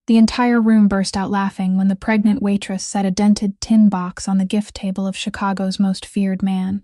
The entire room burst out laughing when the pregnant waitress set a dented tin box on the gift table of Chicago's most feared man.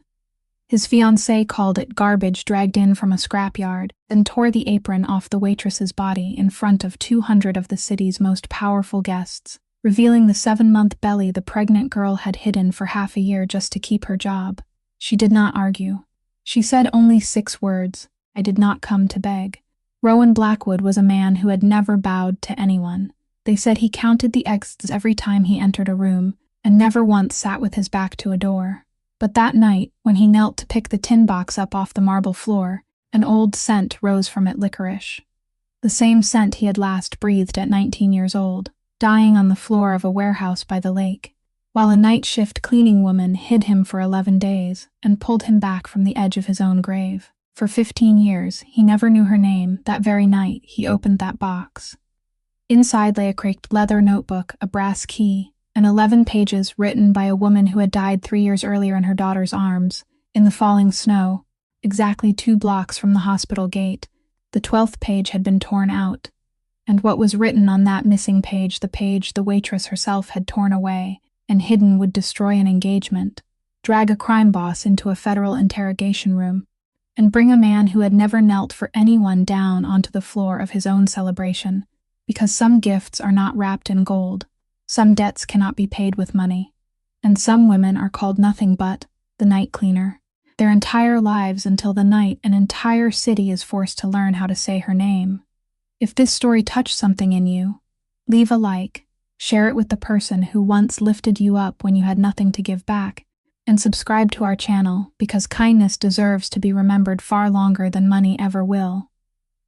His fiancée called it garbage dragged in from a scrapyard, then tore the apron off the waitress's body in front of 200 of the city's most powerful guests, revealing the 7-month belly the pregnant girl had hidden for half a year just to keep her job. She did not argue. She said only 6 words: "I did not come to beg." Rowan Blackwood was a man who had never bowed to anyone. They said he counted the exits every time he entered a room, and never once sat with his back to a door. But that night, when he knelt to pick the tin box up off the marble floor, an old scent rose from it: licorice. The same scent he had last breathed at 19 years old, dying on the floor of a warehouse by the lake, while a night shift cleaning woman hid him for 11 days and pulled him back from the edge of his own grave. For 15 years, he never knew her name. That very night, he opened that box. Inside lay a cracked leather notebook, a brass key, and 11 pages written by a woman who had died 3 years earlier in her daughter's arms, in the falling snow, exactly 2 blocks from the hospital gate. The 12th page had been torn out, and what was written on that missing page, the page the waitress herself had torn away and hidden, would destroy an engagement, drag a crime boss into a federal interrogation room, and bring a man who had never knelt for anyone down onto the floor of his own celebration, because some gifts are not wrapped in gold, some debts cannot be paid with money, and some women are called nothing but the night cleaner, their entire lives until the night an entire city is forced to learn how to say her name. If this story touched something in you, leave a like, share it with the person who once lifted you up when you had nothing to give back, and subscribe to our channel, because kindness deserves to be remembered far longer than money ever will.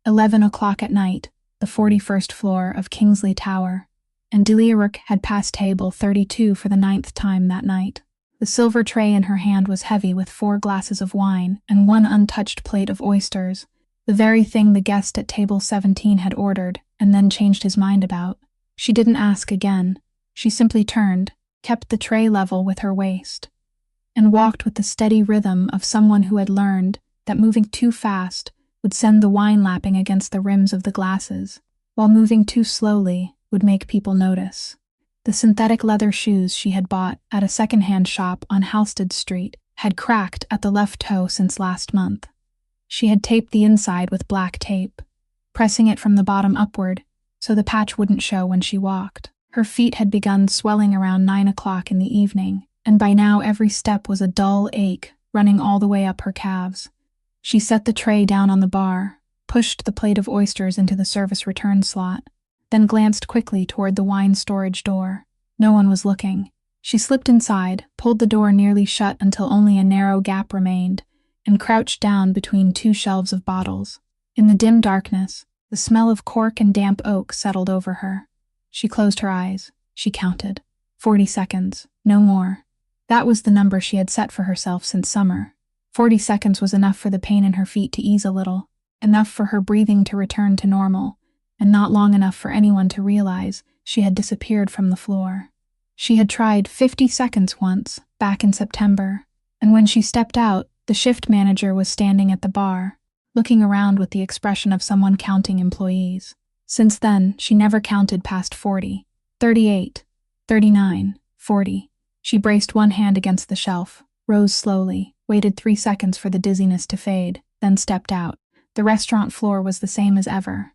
11 o'clock at night, the 41st floor of Kingsley Tower, and Delia Rook had passed table 32 for the 9th time that night. The silver tray in her hand was heavy with 4 glasses of wine and 1 untouched plate of oysters, the very thing the guest at table 17 had ordered and then changed his mind about. She didn't ask again. She simply turned, kept the tray level with her waist, and walked with the steady rhythm of someone who had learned that moving too fast would send the wine lapping against the rims of the glasses, while moving too slowly would make people notice. The synthetic leather shoes she had bought at a second-hand shop on Halsted Street had cracked at the left toe since last month. She had taped the inside with black tape, pressing it from the bottom upward so the patch wouldn't show when she walked. Her feet had begun swelling around 9 o'clock in the evening, and by now every step was a dull ache running all the way up her calves. She set the tray down on the bar, pushed the plate of oysters into the service return slot, then glanced quickly toward the wine storage door. No one was looking. She slipped inside, pulled the door nearly shut until only a narrow gap remained, and crouched down between 2 shelves of bottles. In the dim darkness, the smell of cork and damp oak settled over her. She closed her eyes. She counted. 40 seconds. No more. That was the number she had set for herself since summer. 40 seconds was enough for the pain in her feet to ease a little, enough for her breathing to return to normal, and not long enough for anyone to realize she had disappeared from the floor. She had tried 50 seconds once, back in September, and when she stepped out, the shift manager was standing at the bar, looking around with the expression of someone counting employees. Since then, she never counted past 40, 38, 39, 40. She braced one hand against the shelf, rose slowly, waited 3 seconds for the dizziness to fade, then stepped out. The restaurant floor was the same as ever.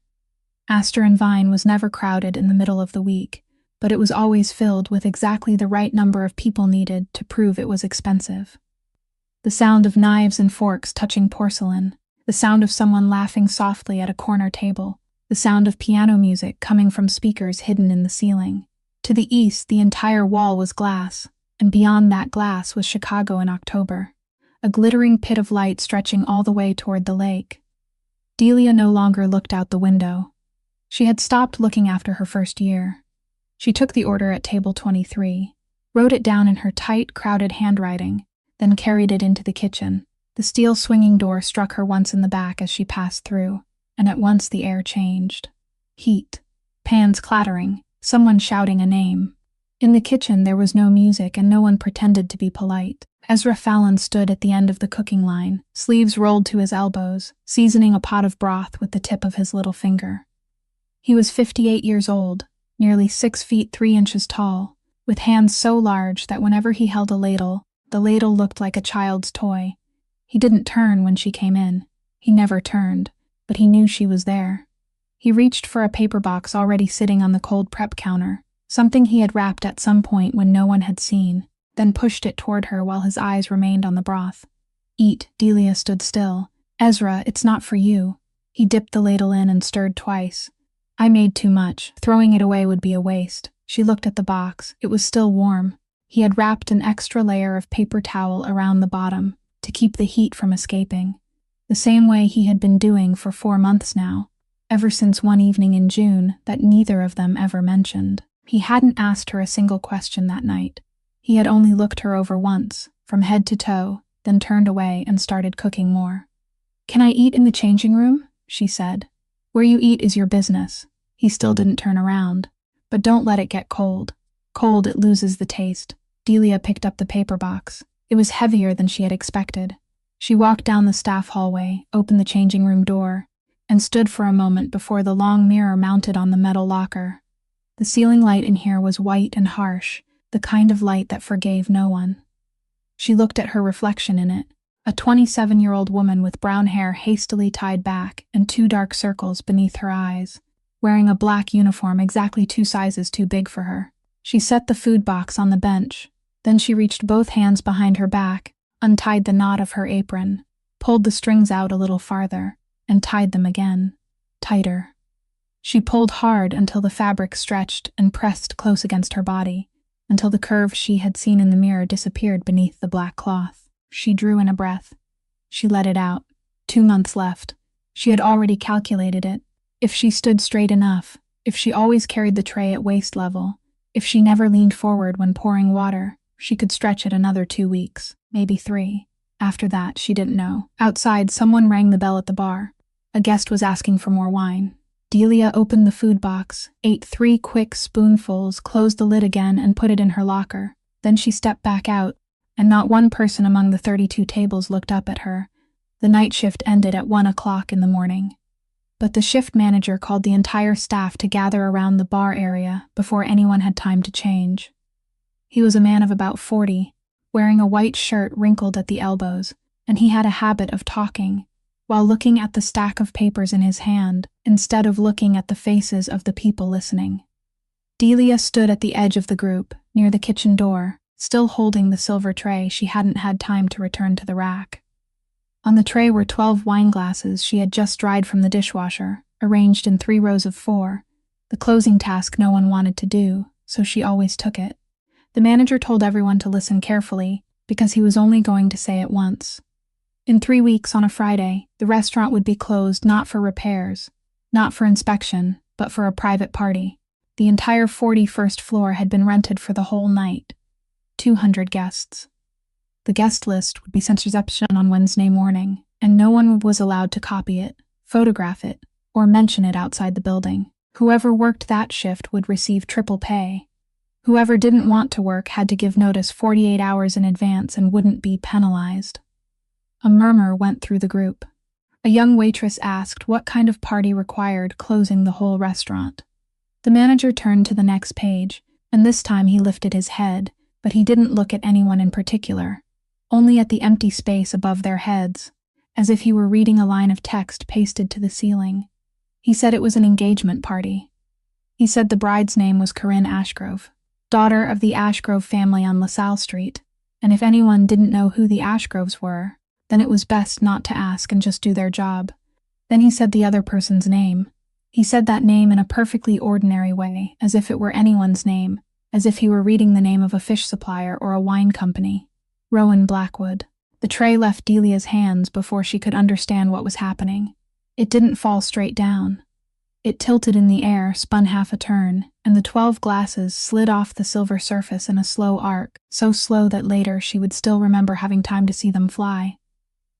Astor and Vine was never crowded in the middle of the week, but it was always filled with exactly the right number of people needed to prove it was expensive. The sound of knives and forks touching porcelain, the sound of someone laughing softly at a corner table, the sound of piano music coming from speakers hidden in the ceiling. To the east, the entire wall was glass, and beyond that glass was Chicago in October, a glittering pit of light stretching all the way toward the lake. Delia no longer looked out the window. She had stopped looking after her first year. She took the order at table 23, wrote it down in her tight, crowded handwriting, then carried it into the kitchen. The steel swinging door struck her once in the back as she passed through, and at once the air changed. Heat, pans clattering, someone shouting a name. In the kitchen there was no music and no one pretended to be polite. Ezra Fallon stood at the end of the cooking line, sleeves rolled to his elbows, seasoning a pot of broth with the tip of his little finger. He was 58 years old, nearly 6 feet 3 inches tall, with hands so large that whenever he held a ladle, the ladle looked like a child's toy. He didn't turn when she came in. He never turned, but he knew she was there. He reached for a paper box already sitting on the cold prep counter, something he had wrapped at some point when no one had seen, then pushed it toward her while his eyes remained on the broth. Eat, Delia stood still. Ezra, it's not for you. He dipped the ladle in and stirred twice. I made too much. Throwing it away would be a waste. She looked at the box. It was still warm. He had wrapped an extra layer of paper towel around the bottom to keep the heat from escaping, the same way he had been doing for 4 months now, ever since one evening in June that neither of them ever mentioned. He hadn't asked her a single question that night. He had only looked her over once, from head to toe, then turned away and started cooking more. Can I eat in the changing room? She said. Where you eat is your business. He still didn't turn around. But don't let it get cold. Cold, it loses the taste. Delia picked up the paper box. It was heavier than she had expected. She walked down the staff hallway, opened the changing room door, and stood for a moment before the long mirror mounted on the metal locker. The ceiling light in here was white and harsh, the kind of light that forgave no one. She looked at her reflection in it, a 27-year-old woman with brown hair hastily tied back and 2 dark circles beneath her eyes, wearing a black uniform exactly 2 sizes too big for her. She set the food box on the bench. Then she reached both hands behind her back, untied the knot of her apron, pulled the strings out a little farther, and tied them again, tighter. She pulled hard until the fabric stretched and pressed close against her body, until the curve she had seen in the mirror disappeared beneath the black cloth. She drew in a breath. She let it out. 2 months left. She had already calculated it. If she stood straight enough, if she always carried the tray at waist level, if she never leaned forward when pouring water, she could stretch it another 2 weeks, maybe 3. After that, she didn't know. Outside, someone rang the bell at the bar. A guest was asking for more wine. Delia opened the food box, ate 3 quick spoonfuls, closed the lid again, and put it in her locker. Then she stepped back out, and not one person among the 32 tables looked up at her. The night shift ended at 1 o'clock in the morning. But the shift manager called the entire staff to gather around the bar area before anyone had time to change. He was a man of about 40, wearing a white shirt wrinkled at the elbows, and he had a habit of talking while looking at the stack of papers in his hand instead of looking at the faces of the people listening. Delia stood at the edge of the group, near the kitchen door, still holding the silver tray she hadn't had time to return to the rack. On the tray were 12 wine glasses she had just dried from the dishwasher, arranged in 3 rows of 4, the closing task no one wanted to do, so she always took it. The manager told everyone to listen carefully, because he was only going to say it once. In 3 weeks on a Friday, the restaurant would be closed not for repairs, not for inspection, but for a private party. The entire 41st floor had been rented for the whole night. 200 guests. The guest list would be sent to reception on Wednesday morning, and no one was allowed to copy it, photograph it, or mention it outside the building. Whoever worked that shift would receive triple pay. Whoever didn't want to work had to give notice 48 hours in advance and wouldn't be penalized. A murmur went through the group. A young waitress asked what kind of party required closing the whole restaurant. The manager turned to the next page, and this time he lifted his head, but he didn't look at anyone in particular, only at the empty space above their heads, as if he were reading a line of text pasted to the ceiling. He said it was an engagement party. He said the bride's name was Corinne Ashgrove, daughter of the Ashgrove family on LaSalle Street, and if anyone didn't know who the Ashgroves were, then it was best not to ask and just do their job. Then he said the other person's name. He said that name in a perfectly ordinary way, as if it were anyone's name, as if he were reading the name of a fish supplier or a wine company. Rowan Blackwood. The tray left Delia's hands before she could understand what was happening. It didn't fall straight down. It tilted in the air, spun half a turn, and the 12 glasses slid off the silver surface in a slow arc, so slow that later she would still remember having time to see them fly.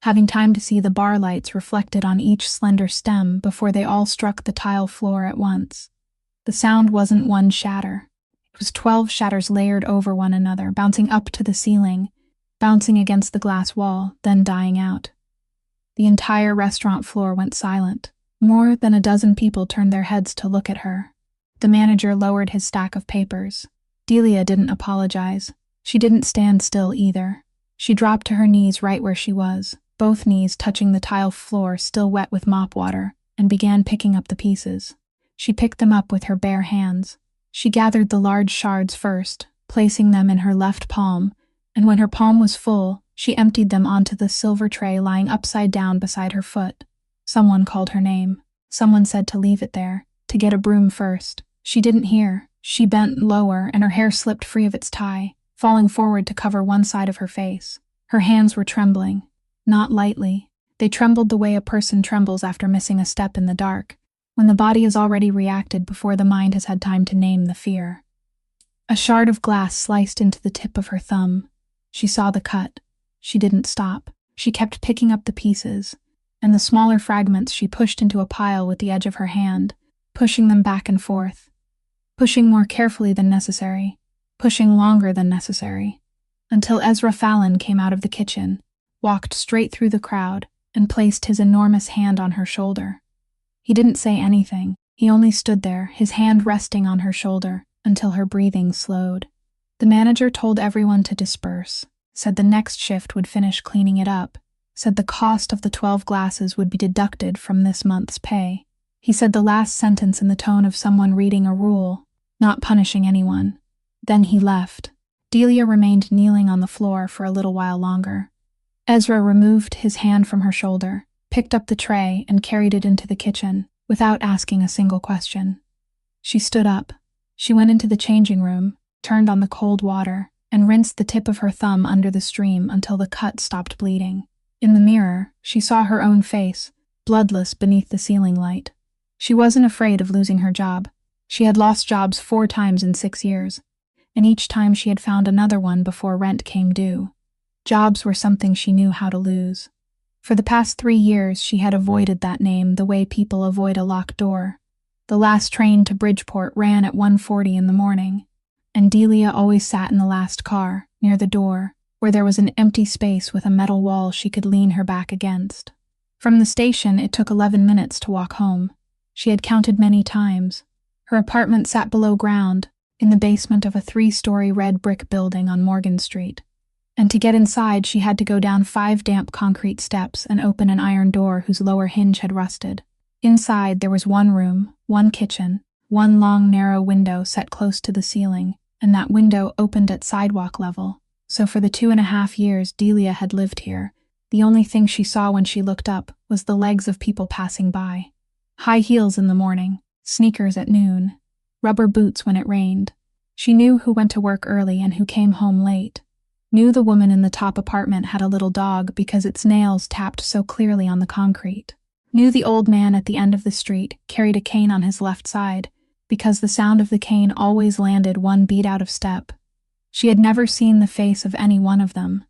Having time to see the bar lights reflected on each slender stem before they all struck the tile floor at once. The sound wasn't one shatter. It was 12 shatters layered over one another, bouncing up to the ceiling, bouncing against the glass wall, then dying out. The entire restaurant floor went silent. More than a dozen people turned their heads to look at her. The manager lowered his stack of papers. Delia didn't apologize. She didn't stand still either. She dropped to her knees right where she was, both knees touching the tile floor still wet with mop water, and began picking up the pieces. She picked them up with her bare hands. She gathered the large shards first, placing them in her left palm, and when her palm was full, she emptied them onto the silver tray lying upside down beside her foot. Someone called her name. Someone said to leave it there, to get a broom first. She didn't hear. She bent lower, and her hair slipped free of its tie, falling forward to cover one side of her face. Her hands were trembling. Not lightly. They trembled the way a person trembles after missing a step in the dark, when the body has already reacted before the mind has had time to name the fear. A shard of glass sliced into the tip of her thumb. She saw the cut. She didn't stop. She kept picking up the pieces, and the smaller fragments she pushed into a pile with the edge of her hand, pushing them back and forth. Pushing more carefully than necessary, pushing longer than necessary, until Ezra Fallon came out of the kitchen, walked straight through the crowd, and placed his enormous hand on her shoulder. He didn't say anything. He only stood there, his hand resting on her shoulder, until her breathing slowed. The manager told everyone to disperse, said the next shift would finish cleaning it up, said the cost of the 12 glasses would be deducted from this month's pay. He said the last sentence in the tone of someone reading a rule, not punishing anyone. Then he left. Delia remained kneeling on the floor for a little while longer. Ezra removed his hand from her shoulder, picked up the tray, and carried it into the kitchen, without asking a single question. She stood up. She went into the changing room, turned on the cold water, and rinsed the tip of her thumb under the stream until the cut stopped bleeding. In the mirror, she saw her own face, bloodless beneath the ceiling light. She wasn't afraid of losing her job. She had lost jobs 4 times in 6 years, and each time she had found another one before rent came due. Jobs were something she knew how to lose. For the past 3 years, she had avoided that name the way people avoid a locked door. The last train to Bridgeport ran at 1:40 in the morning, and Delia always sat in the last car, near the door, where there was an empty space with a metal wall she could lean her back against. From the station, it took 11 minutes to walk home. She had counted many times. Her apartment sat below ground, in the basement of a 3-story red brick building on Morgan Street. And to get inside, she had to go down 5 damp concrete steps and open an iron door whose lower hinge had rusted. Inside, there was 1 room, 1 kitchen, 1 long, narrow window set close to the ceiling, and that window opened at sidewalk level. So for the 2.5 years Delia had lived here, the only thing she saw when she looked up was the legs of people passing by. High heels in the morning, sneakers at noon, rubber boots when it rained. She knew who went to work early and who came home late. Knew the woman in the top apartment had a little dog because its nails tapped so clearly on the concrete. Knew the old man at the end of the street carried a cane on his left side because the sound of the cane always landed 1 beat out of step. She had never seen the face of any one of them.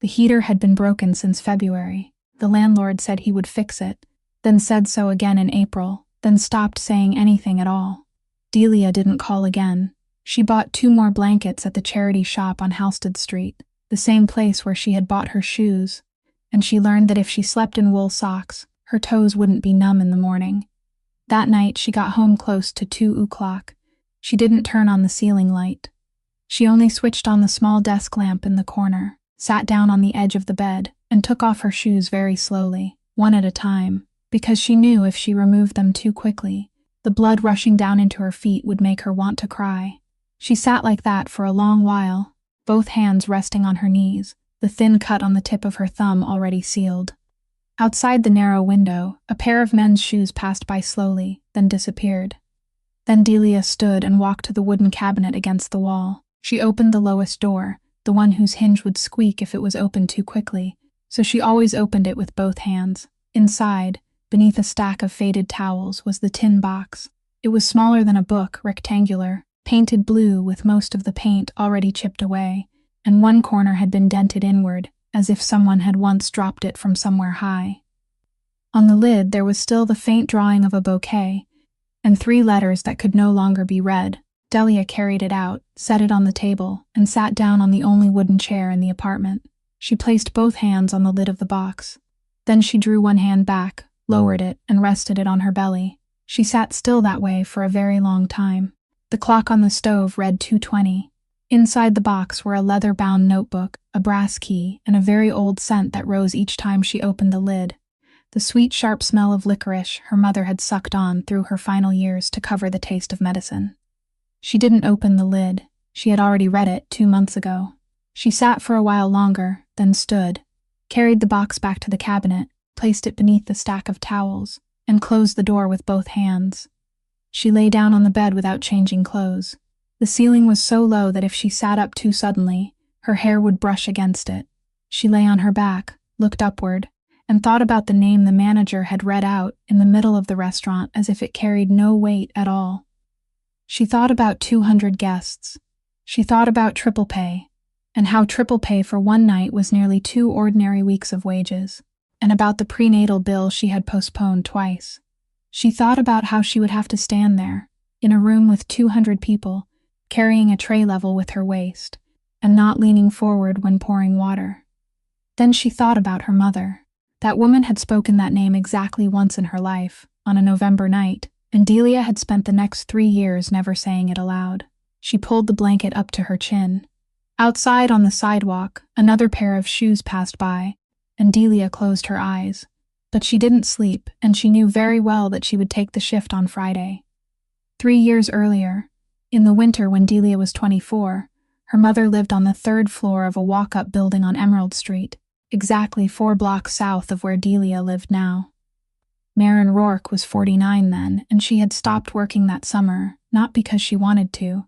The heater had been broken since February. The landlord said he would fix it, then said so again in April, then stopped saying anything at all. Delia didn't call again. She bought 2 more blankets at the charity shop on Halsted Street, the same place where she had bought her shoes, and she learned that if she slept in wool socks, her toes wouldn't be numb in the morning. That night, she got home close to 2 o'clock. She didn't turn on the ceiling light. She only switched on the small desk lamp in the corner, sat down on the edge of the bed, and took off her shoes very slowly, 1 at a time, because she knew if she removed them too quickly, the blood rushing down into her feet would make her want to cry. She sat like that for a long while, both hands resting on her knees, the thin cut on the tip of her thumb already sealed. Outside the narrow window, a pair of men's shoes passed by slowly, then disappeared. Then Delia stood and walked to the wooden cabinet against the wall. She opened the lowest door, the one whose hinge would squeak if it was opened too quickly, so she always opened it with both hands. Inside, beneath a stack of faded towels, was the tin box. It was smaller than a book, rectangular, painted blue with most of the paint already chipped away, and one corner had been dented inward, as if someone had once dropped it from somewhere high. On the lid there was still the faint drawing of a bouquet, and 3 letters that could no longer be read. Delia carried it out, set it on the table, and sat down on the only wooden chair in the apartment. She placed both hands on the lid of the box. Then she drew one hand back, lowered it, and rested it on her belly. She sat still that way for a very long time. The clock on the stove read 2:20. Inside the box were a leather-bound notebook, a brass key, and a very old scent that rose each time she opened the lid. The sweet, sharp smell of licorice her mother had sucked on through her final years to cover the taste of medicine. She didn't open the lid. She had already read it 2 months ago. She sat for a while longer, then stood, carried the box back to the cabinet, placed it beneath the stack of towels, and closed the door with both hands. She lay down on the bed without changing clothes. The ceiling was so low that if she sat up too suddenly, her hair would brush against it. She lay on her back, looked upward, and thought about the name the manager had read out in the middle of the restaurant as if it carried no weight at all. She thought about 200 guests. She thought about triple pay, and how triple pay for one night was nearly 2 ordinary weeks of wages, and about the prenatal bill she had postponed twice. She thought about how she would have to stand there, in a room with 200 people, carrying a tray level with her waist, and not leaning forward when pouring water. Then she thought about her mother. That woman had spoken that name exactly once in her life, on a November night, and Delia had spent the next 3 years never saying it aloud. She pulled the blanket up to her chin. Outside on the sidewalk, another pair of shoes passed by, and Delia closed her eyes. But she didn't sleep, and she knew very well that she would take the shift on Friday. 3 years earlier, in the winter when Delia was 24, her mother lived on the 3rd floor of a walk-up building on Emerald Street, exactly 4 blocks south of where Delia lived now. Maren Rourke was 49 then, and she had stopped working that summer, not because she wanted to,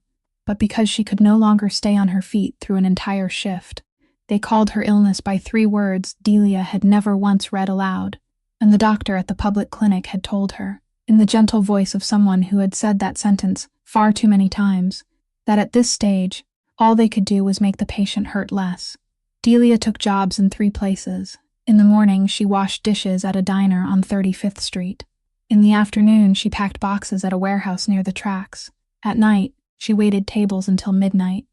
but because she could no longer stay on her feet through an entire shift. They called her illness by 3 words Delia had never once read aloud, and the doctor at the public clinic had told her, in the gentle voice of someone who had said that sentence far too many times, that at this stage, all they could do was make the patient hurt less. Delia took jobs in 3 places. In the morning, she washed dishes at a diner on 35th Street. In the afternoon, she packed boxes at a warehouse near the tracks. At night, she waited tables until midnight.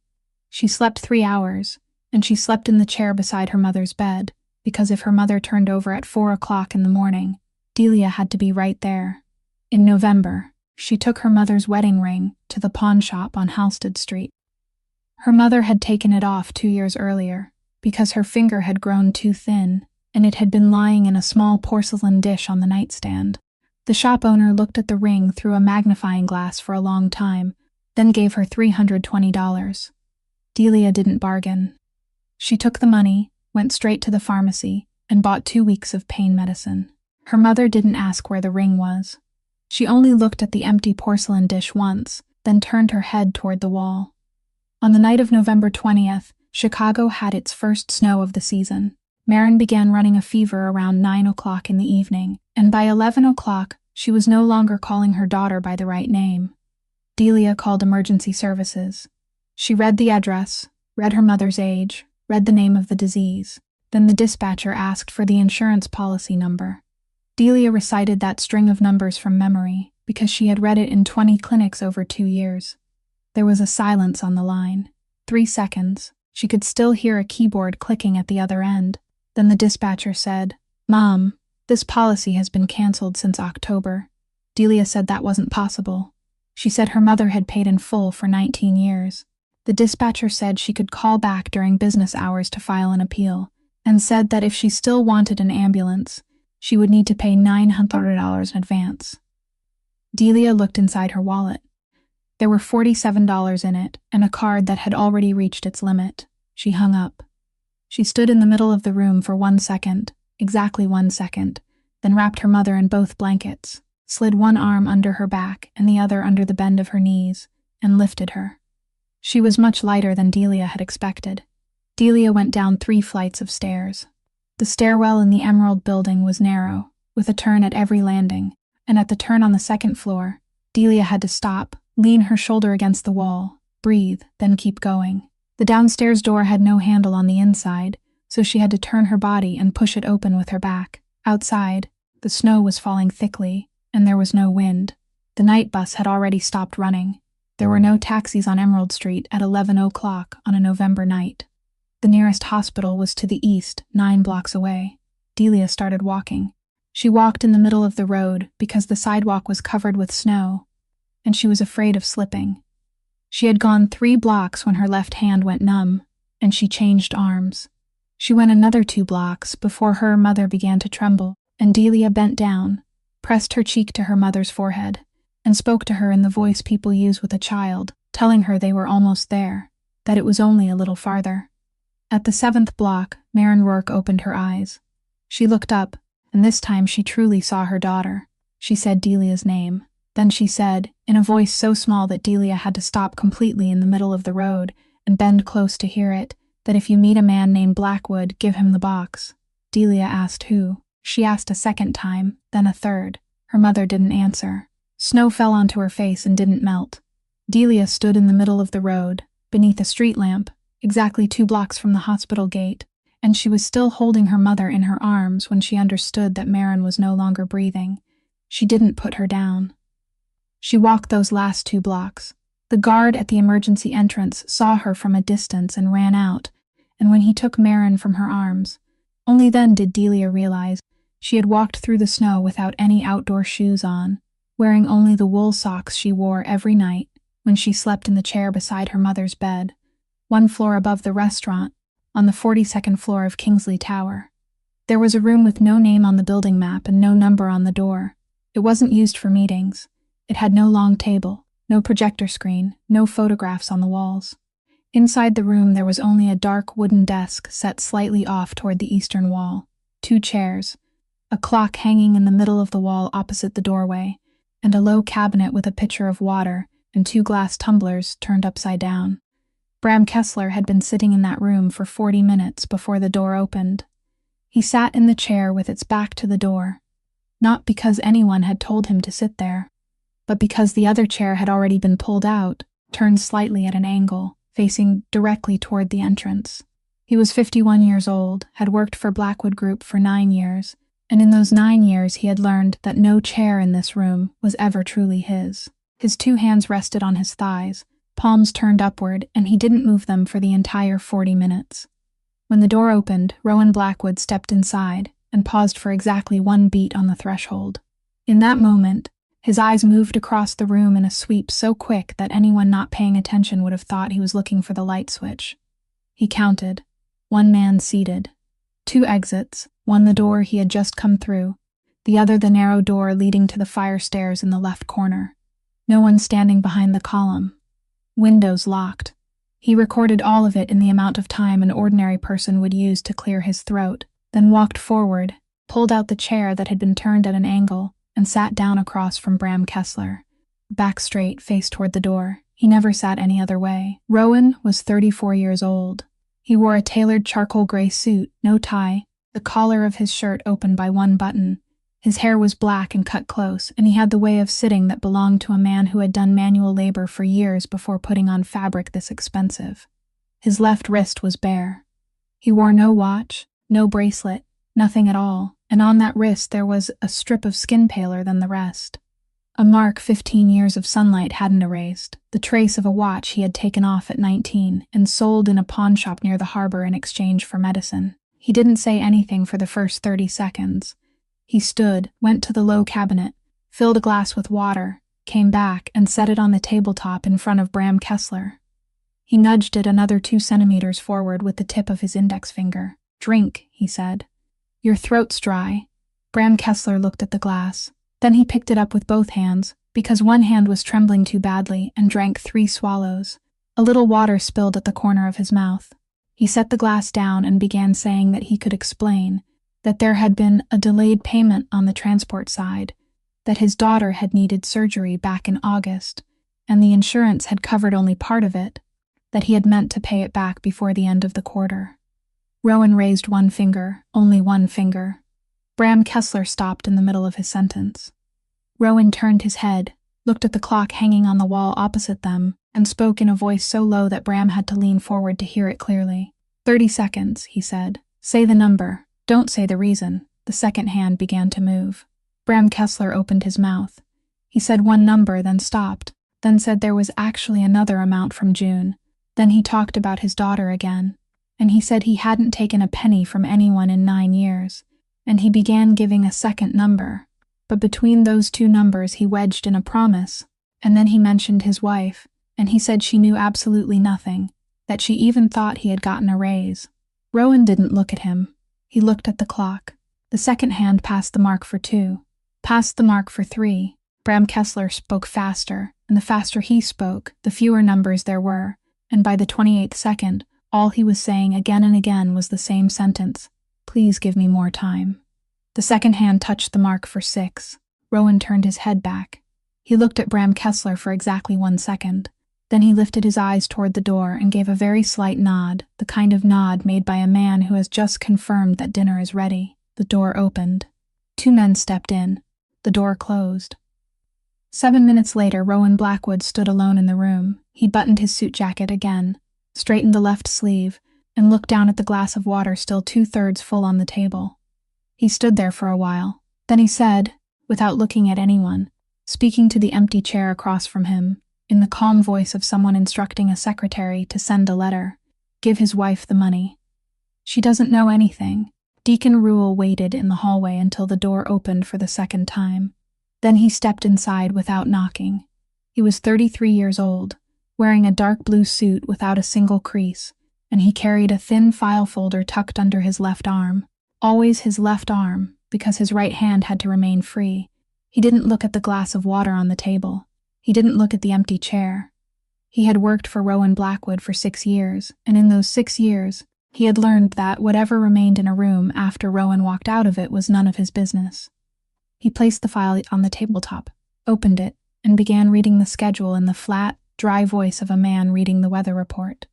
She slept 3 hours, and she slept in the chair beside her mother's bed, because if her mother turned over at 4 o'clock in the morning, Delia had to be right there. In November, she took her mother's wedding ring to the pawn shop on Halsted Street. Her mother had taken it off 2 years earlier, because her finger had grown too thin, and it had been lying in a small porcelain dish on the nightstand. The shop owner looked at the ring through a magnifying glass for a long time, then gave her $320. Delia didn't bargain. She took the money, went straight to the pharmacy, and bought 2 weeks of pain medicine. Her mother didn't ask where the ring was. She only looked at the empty porcelain dish once, then turned her head toward the wall. On the night of November 20th, Chicago had its first snow of the season. Maren began running a fever around 9 o'clock in the evening, and by 11 o'clock, she was no longer calling her daughter by the right name. Delia called emergency services. She read the address, read her mother's age, read the name of the disease. Then the dispatcher asked for the insurance policy number. Delia recited that string of numbers from memory because she had read it in 20 clinics over 2 years. There was a silence on the line. 3 seconds. She could still hear a keyboard clicking at the other end. Then the dispatcher said, "Mom, this policy has been canceled since October." Delia said that wasn't possible. She said her mother had paid in full for 19 years. The dispatcher said she could call back during business hours to file an appeal, and said that if she still wanted an ambulance, she would need to pay $900 in advance. Delia looked inside her wallet. There were $47 in it, and a card that had already reached its limit. She hung up. She stood in the middle of the room for 1 second, exactly 1 second, then wrapped her mother in both blankets, slid one arm under her back and the other under the bend of her knees, and lifted her. She was much lighter than Delia had expected. Delia went down 3 flights of stairs. The stairwell in the Emerald building was narrow, with a turn at every landing, and at the turn on the 2nd floor, Delia had to stop, lean her shoulder against the wall, breathe, then keep going. The downstairs door had no handle on the inside, so she had to turn her body and push it open with her back. Outside, the snow was falling thickly, and there was no wind. The night bus had already stopped running. There were no taxis on Emerald Street at 11 o'clock on a November night. The nearest hospital was to the east, 9 blocks away. Delia started walking. She walked in the middle of the road because the sidewalk was covered with snow, and she was afraid of slipping. She had gone 3 blocks when her left hand went numb, and she changed arms. She went another 2 blocks before her mother began to tremble, and Delia bent down, pressed her cheek to her mother's forehead, and spoke to her in the voice people use with a child, telling her they were almost there, that it was only a little farther. At the 7th block, Maren Rourke opened her eyes. She looked up, and this time she truly saw her daughter. She said Delia's name. Then she said, in a voice so small that Delia had to stop completely in the middle of the road and bend close to hear it, that if you meet a man named Blackwood, give him the box. Delia asked who. She asked a second time, then a third. Her mother didn't answer. Snow fell onto her face and didn't melt. Delia stood in the middle of the road, beneath a street lamp, exactly 2 blocks from the hospital gate, and she was still holding her mother in her arms when she understood that Maren was no longer breathing. She didn't put her down. She walked those last 2 blocks. The guard at the emergency entrance saw her from a distance and ran out, and when he took Maren from her arms, only then did Delia realize she had walked through the snow without any outdoor shoes on, wearing only the wool socks she wore every night when she slept in the chair beside her mother's bed, 1 floor above the restaurant, on the 42nd floor of Kingsley Tower. There was a room with no name on the building map and no number on the door. It wasn't used for meetings. It had no long table, no projector screen, no photographs on the walls. Inside the room there was only a dark wooden desk set slightly off toward the eastern wall, 2 chairs, a clock hanging in the middle of the wall opposite the doorway, and a low cabinet with a pitcher of water and 2 glass tumblers turned upside down. Bram Kessler had been sitting in that room for 40 minutes before the door opened. He sat in the chair with its back to the door, not because anyone had told him to sit there, but because the other chair had already been pulled out, turned slightly at an angle, facing directly toward the entrance. He was 51 years old, had worked for Blackwood Group for 9 years, and in those 9 years he had learned that no chair in this room was ever truly his. His 2 hands rested on his thighs, palms turned upward, and he didn't move them for the entire 40 minutes. When the door opened, Rowan Blackwood stepped inside and paused for exactly 1 beat on the threshold. In that moment, his eyes moved across the room in a sweep so quick that anyone not paying attention would have thought he was looking for the light switch. He counted. 1 man seated. 2 exits, one the door he had just come through, the other the narrow door leading to the fire stairs in the left corner. No one standing behind the column. Windows locked. He recorded all of it in the amount of time an ordinary person would use to clear his throat, then walked forward, pulled out the chair that had been turned at an angle, and sat down across from Bram Kessler. Back straight, face toward the door. He never sat any other way. Rowan was 34 years old. He wore a tailored charcoal gray suit, no tie, the collar of his shirt open by 1 button. His hair was black and cut close, and he had the way of sitting that belonged to a man who had done manual labor for years before putting on fabric this expensive. His left wrist was bare. He wore no watch, no bracelet, nothing at all, and on that wrist there was a strip of skin paler than the rest. A mark 15 years of sunlight hadn't erased, the trace of a watch he had taken off at 19 and sold in a pawn shop near the harbor in exchange for medicine. He didn't say anything for the first 30 seconds. He stood, went to the low cabinet, filled a glass with water, came back and set it on the tabletop in front of Bram Kessler. He nudged it another 2 centimeters forward with the tip of his index finger. "Drink," he said. "Your throat's dry." Bram Kessler looked at the glass. Then he picked it up with both hands, because one hand was trembling too badly, and drank 3 swallows. A little water spilled at the corner of his mouth. He set the glass down and began saying that he could explain, that there had been a delayed payment on the transport side, that his daughter had needed surgery back in August, and the insurance had covered only part of it, that he had meant to pay it back before the end of the quarter. Rowan raised 1 finger, only 1 finger. Bram Kessler stopped in the middle of his sentence. Rowan turned his head, looked at the clock hanging on the wall opposite them, and spoke in a voice so low that Bram had to lean forward to hear it clearly. 30 seconds, he said. "Say the number. Don't say the reason." The second hand began to move. Bram Kessler opened his mouth. He said 1 number, then stopped, then said there was actually another amount from June. Then he talked about his daughter again, and he said he hadn't taken a penny from anyone in 9 years, and he began giving a second number. But between those two numbers he wedged in a promise, and then he mentioned his wife, and he said she knew absolutely nothing, that she even thought he had gotten a raise. Rowan didn't look at him. He looked at the clock. The second hand passed the mark for 2. Passed the mark for 3. Bram Kessler spoke faster, and the faster he spoke, the fewer numbers there were, and by the 28th second, all he was saying again and again was the same sentence: "Please give me more time." The second hand touched the mark for 6. Rowan turned his head back. He looked at Bram Kessler for exactly 1 second. Then he lifted his eyes toward the door and gave a very slight nod, the kind of nod made by a man who has just confirmed that dinner is ready. The door opened. 2 men stepped in. The door closed. 7 minutes later, Rowan Blackwood stood alone in the room. He buttoned his suit jacket again, straightened the left sleeve, and looked down at the glass of water still 2/3 full on the table. He stood there for a while. Then he said, without looking at anyone, speaking to the empty chair across from him, in the calm voice of someone instructing a secretary to send a letter, "Give his wife the money. She doesn't know anything." Deacon Rule waited in the hallway until the door opened for the second time. Then he stepped inside without knocking. He was 33 years old, wearing a dark blue suit without a single crease, and he carried a thin file folder tucked under his left arm. Always his left arm, because his right hand had to remain free. He didn't look at the glass of water on the table. He didn't look at the empty chair. He had worked for Rowan Blackwood for 6 years, and in those 6 years, he had learned that whatever remained in a room after Rowan walked out of it was none of his business. He placed the file on the tabletop, opened it, and began reading the schedule in the flat, dry voice of a man reading the weather report.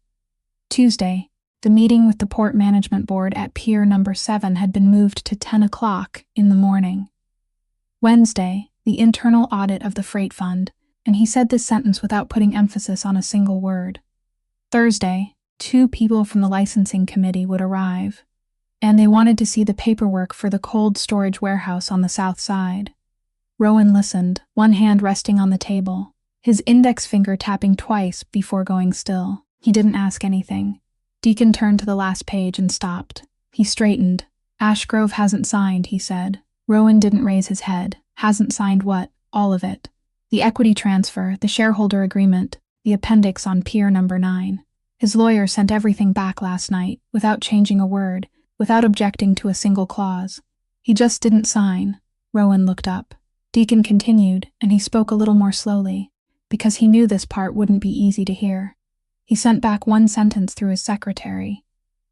Tuesday, the meeting with the Port Management Board at Pier Number 7 had been moved to 10 o'clock in the morning. Wednesday, the internal audit of the freight fund, and he said this sentence without putting emphasis on a single word. Thursday, 2 people from the licensing committee would arrive, and they wanted to see the paperwork for the cold storage warehouse on the south side. Rowan listened, one hand resting on the table, his index finger tapping twice before going still. He didn't ask anything. Deacon turned to the last page and stopped. He straightened. "Ashgrove hasn't signed," he said. Rowan didn't raise his head. "Hasn't signed what?" "All of it. The equity transfer, the shareholder agreement, the appendix on Pier Number 9. His lawyer sent everything back last night, without changing a word, without objecting to a single clause. He just didn't sign." Rowan looked up. Deacon continued, and he spoke a little more slowly, because he knew this part wouldn't be easy to hear. He sent back 1 sentence through his secretary.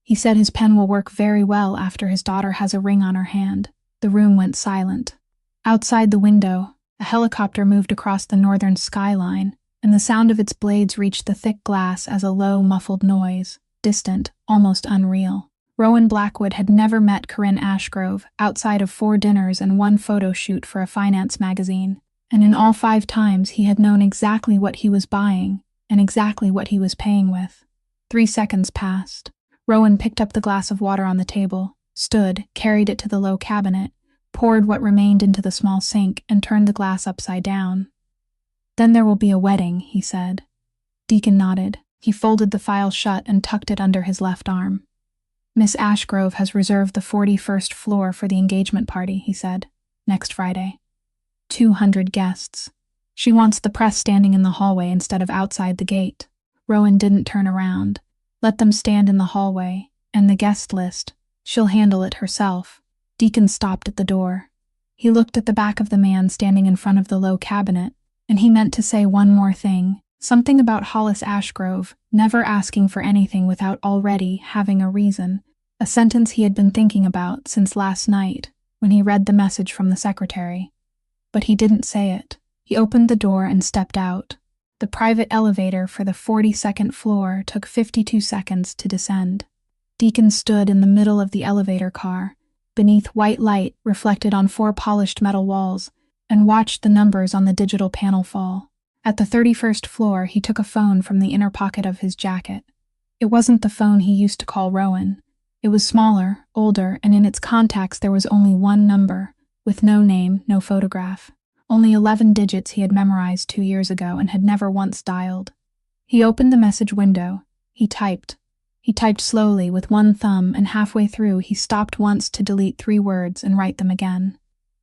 He said his pen will work very well after his daughter has a ring on her hand. The room went silent. Outside the window, a helicopter moved across the northern skyline, and the sound of its blades reached the thick glass as a low, muffled noise, distant, almost unreal. Rowan Blackwood had never met Corinne Ashgrove outside of 4 dinners and 1 photo shoot for a finance magazine, and in all 5 times he had known exactly what he was buying and exactly what he was paying with. 3 seconds passed. Rowan picked up the glass of water on the table, stood, carried it to the low cabinet, poured what remained into the small sink, and turned the glass upside down. "Then there will be a wedding," he said. Deacon nodded. He folded the file shut and tucked it under his left arm. "Miss Ashgrove has reserved the 41st floor for the engagement party," he said. "Next Friday. 200 guests. She wants the press standing in the hallway instead of outside the gate." Rowan didn't turn around. "Let them stand in the hallway, and the guest list. She'll handle it herself." Deacon stopped at the door. He looked at the back of the man standing in front of the low cabinet, and he meant to say one more thing, something about Hollis Ashgrove, never asking for anything without already having a reason, a sentence he had been thinking about since last night, when he read the message from the secretary. But he didn't say it. He opened the door and stepped out. The private elevator for the 42nd floor took 52 seconds to descend. Deacon stood in the middle of the elevator car, beneath white light reflected on 4 polished metal walls, and watched the numbers on the digital panel fall. At the 31st floor, he took a phone from the inner pocket of his jacket. It wasn't the phone he used to call Rowan. It was smaller, older, and in its contacts there was only 1 number, with no name, no photograph. Only 11 digits he had memorized 2 years ago and had never once dialed. He opened the message window. He typed. He typed slowly with one thumb, and halfway through he stopped once to delete 3 words and write them again.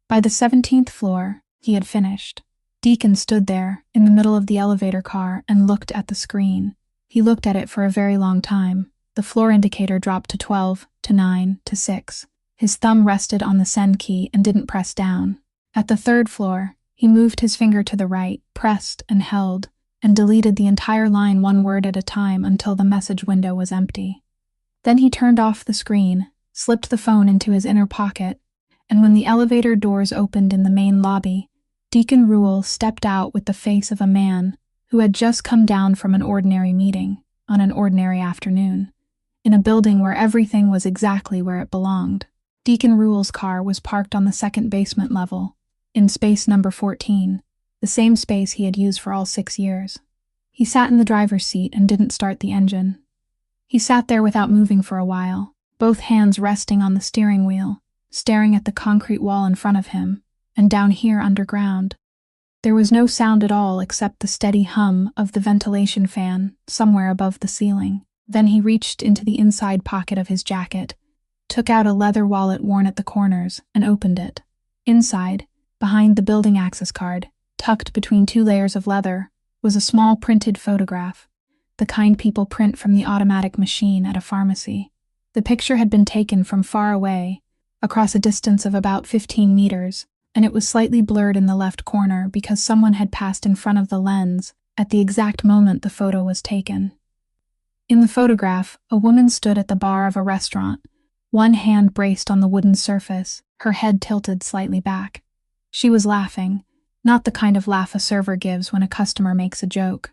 By the 17th floor, he had finished. Deacon stood there, in the middle of the elevator car, and looked at the screen. He looked at it for a very long time. The floor indicator dropped to 12, to 9, to 6. His thumb rested on the send key and didn't press down. At the 3rd floor, he moved his finger to the right, pressed and held, and deleted the entire line 1 word at a time until the message window was empty. Then he turned off the screen, slipped the phone into his inner pocket, and when the elevator doors opened in the main lobby, Deacon Rule stepped out with the face of a man who had just come down from an ordinary meeting, on an ordinary afternoon, in a building where everything was exactly where it belonged. Deacon Rule's car was parked on the 2nd basement level, in space number 14, the same space he had used for all 6 years. He sat in the driver's seat and didn't start the engine. He sat there without moving for a while, both hands resting on the steering wheel, staring at the concrete wall in front of him, and down here underground. There was no sound at all except the steady hum of the ventilation fan somewhere above the ceiling. Then he reached into the inside pocket of his jacket, took out a leather wallet worn at the corners, and opened it. Inside, behind the building access card, tucked between 2 layers of leather, was a small printed photograph, the kind people print from the automatic machine at a pharmacy. The picture had been taken from far away, across a distance of about 15 meters, and it was slightly blurred in the left corner because someone had passed in front of the lens at the exact moment the photo was taken. In the photograph, a woman stood at the bar of a restaurant, one hand braced on the wooden surface, her head tilted slightly back. She was laughing, not the kind of laugh a server gives when a customer makes a joke.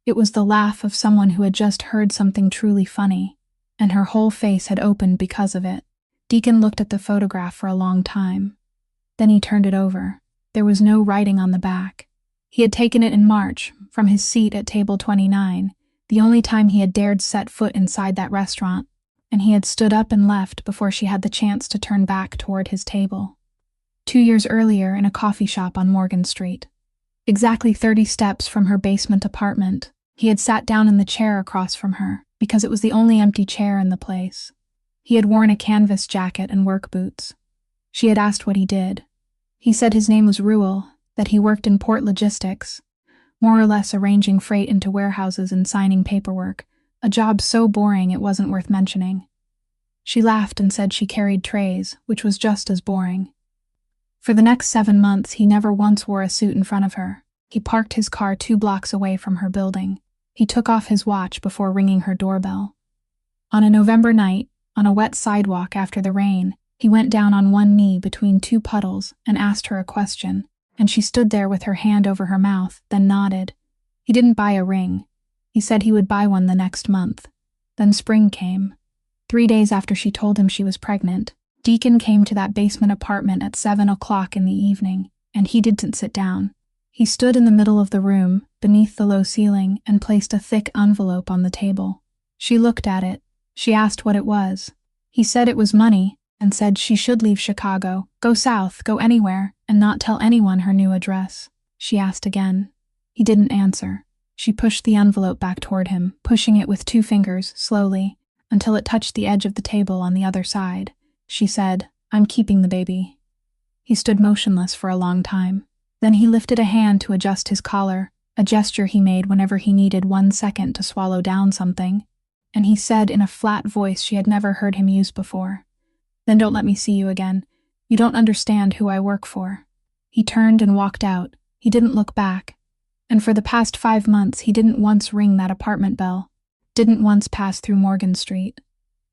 It was the laugh of someone who had just heard something truly funny, and her whole face had opened because of it. Deacon looked at the photograph for a long time. Then he turned it over. There was no writing on the back. He had taken it in March, from his seat at table 29, the only time he had dared set foot inside that restaurant, and he had stood up and left before she had the chance to turn back toward his table. 2 years earlier in a coffee shop on Morgan Street. Exactly 30 steps from her basement apartment, he had sat down in the chair across from her, because it was the only empty chair in the place. He had worn a canvas jacket and work boots. She had asked what he did. He said his name was Rule, that he worked in port logistics, more or less arranging freight into warehouses and signing paperwork, a job so boring it wasn't worth mentioning. She laughed and said she carried trays, which was just as boring. For the next 7 months, he never once wore a suit in front of her. He parked his car 2 blocks away from her building. He took off his watch before ringing her doorbell. On a November night, on a wet sidewalk after the rain, he went down on one knee between 2 puddles and asked her a question, and she stood there with her hand over her mouth, then nodded. He didn't buy a ring. He said he would buy one the next month. Then spring came. 3 days after she told him she was pregnant, Deacon came to that basement apartment at 7 o'clock in the evening, and he didn't sit down. He stood in the middle of the room, beneath the low ceiling, and placed a thick envelope on the table. She looked at it. She asked what it was. He said it was money, and said she should leave Chicago, go south, go anywhere, and not tell anyone her new address. She asked again. He didn't answer. She pushed the envelope back toward him, pushing it with 2 fingers, slowly, until it touched the edge of the table on the other side. She said, "I'm keeping the baby." He stood motionless for a long time. Then he lifted a hand to adjust his collar, a gesture he made whenever he needed 1 second to swallow down something, and he said in a flat voice she had never heard him use before, "Then don't let me see you again. You don't understand who I work for." He turned and walked out. He didn't look back. And for the past 5 months, he didn't once ring that apartment bell, didn't once pass through Morgan Street,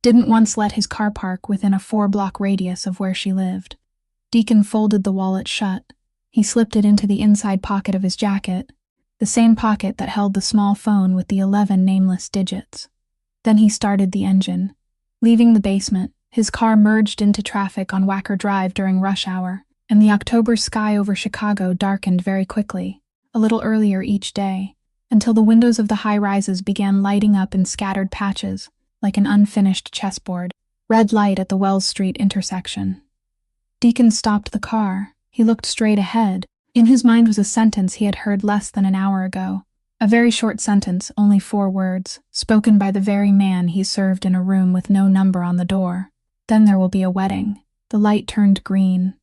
didn't once let his car park within a 4-block radius of where she lived. Deacon folded the wallet shut. He slipped it into the inside pocket of his jacket, the same pocket that held the small phone with the 11 nameless digits. Then he started the engine. Leaving the basement, his car merged into traffic on Wacker Drive during rush hour, and the October sky over Chicago darkened very quickly, a little earlier each day, until the windows of the high-rises began lighting up in scattered patches, like an unfinished chessboard. Red light at the Wells Street intersection. Deacon stopped the car. He looked straight ahead. In his mind was a sentence he had heard less than an hour ago. A very short sentence, only 4 words, spoken by the very man he served in a room with no number on the door. Then there will be a wedding. The light turned green.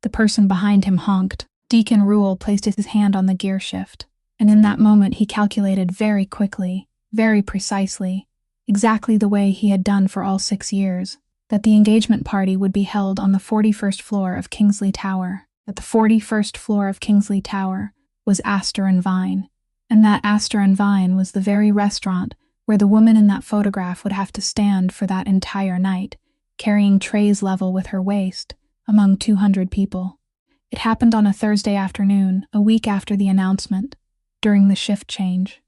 The person behind him honked. Deacon Rule placed his hand on the gear shift, and in that moment he calculated very quickly, very precisely, exactly the way he had done for all 6 years, that the engagement party would be held on the 41st floor of Kingsley Tower, that the 41st floor of Kingsley Tower was Astor and Vine, and that Astor and Vine was the very restaurant where the woman in that photograph would have to stand for that entire night, carrying trays level with her waist, among 200 people. It happened on a Thursday afternoon, a week after the announcement, during the shift change.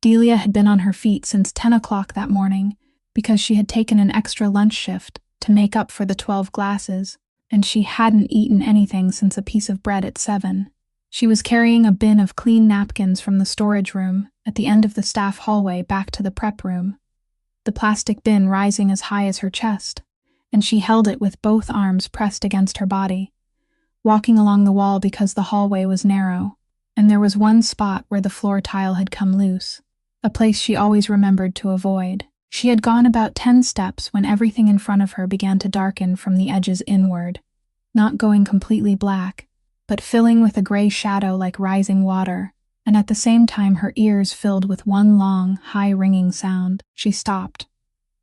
Delia had been on her feet since 10 o'clock that morning because she had taken an extra lunch shift to make up for the 12 glasses, and she hadn't eaten anything since a piece of bread at 7. She was carrying a bin of clean napkins from the storage room at the end of the staff hallway back to the prep room, the plastic bin rising as high as her chest, and she held it with both arms pressed against her body, walking along the wall because the hallway was narrow, and there was one spot where the floor tile had come loose, a place she always remembered to avoid. She had gone about 10 steps when everything in front of her began to darken from the edges inward, not going completely black, but filling with a gray shadow like rising water, and at the same time her ears filled with one long, high-ringing sound. She stopped.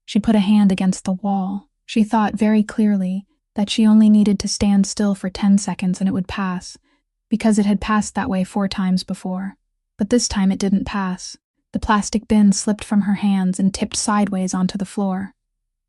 She put a hand against the wall. She thought very clearly that she only needed to stand still for 10 seconds and it would pass, because it had passed that way 4 times before. But this time it didn't pass. The plastic bin slipped from her hands and tipped sideways onto the floor,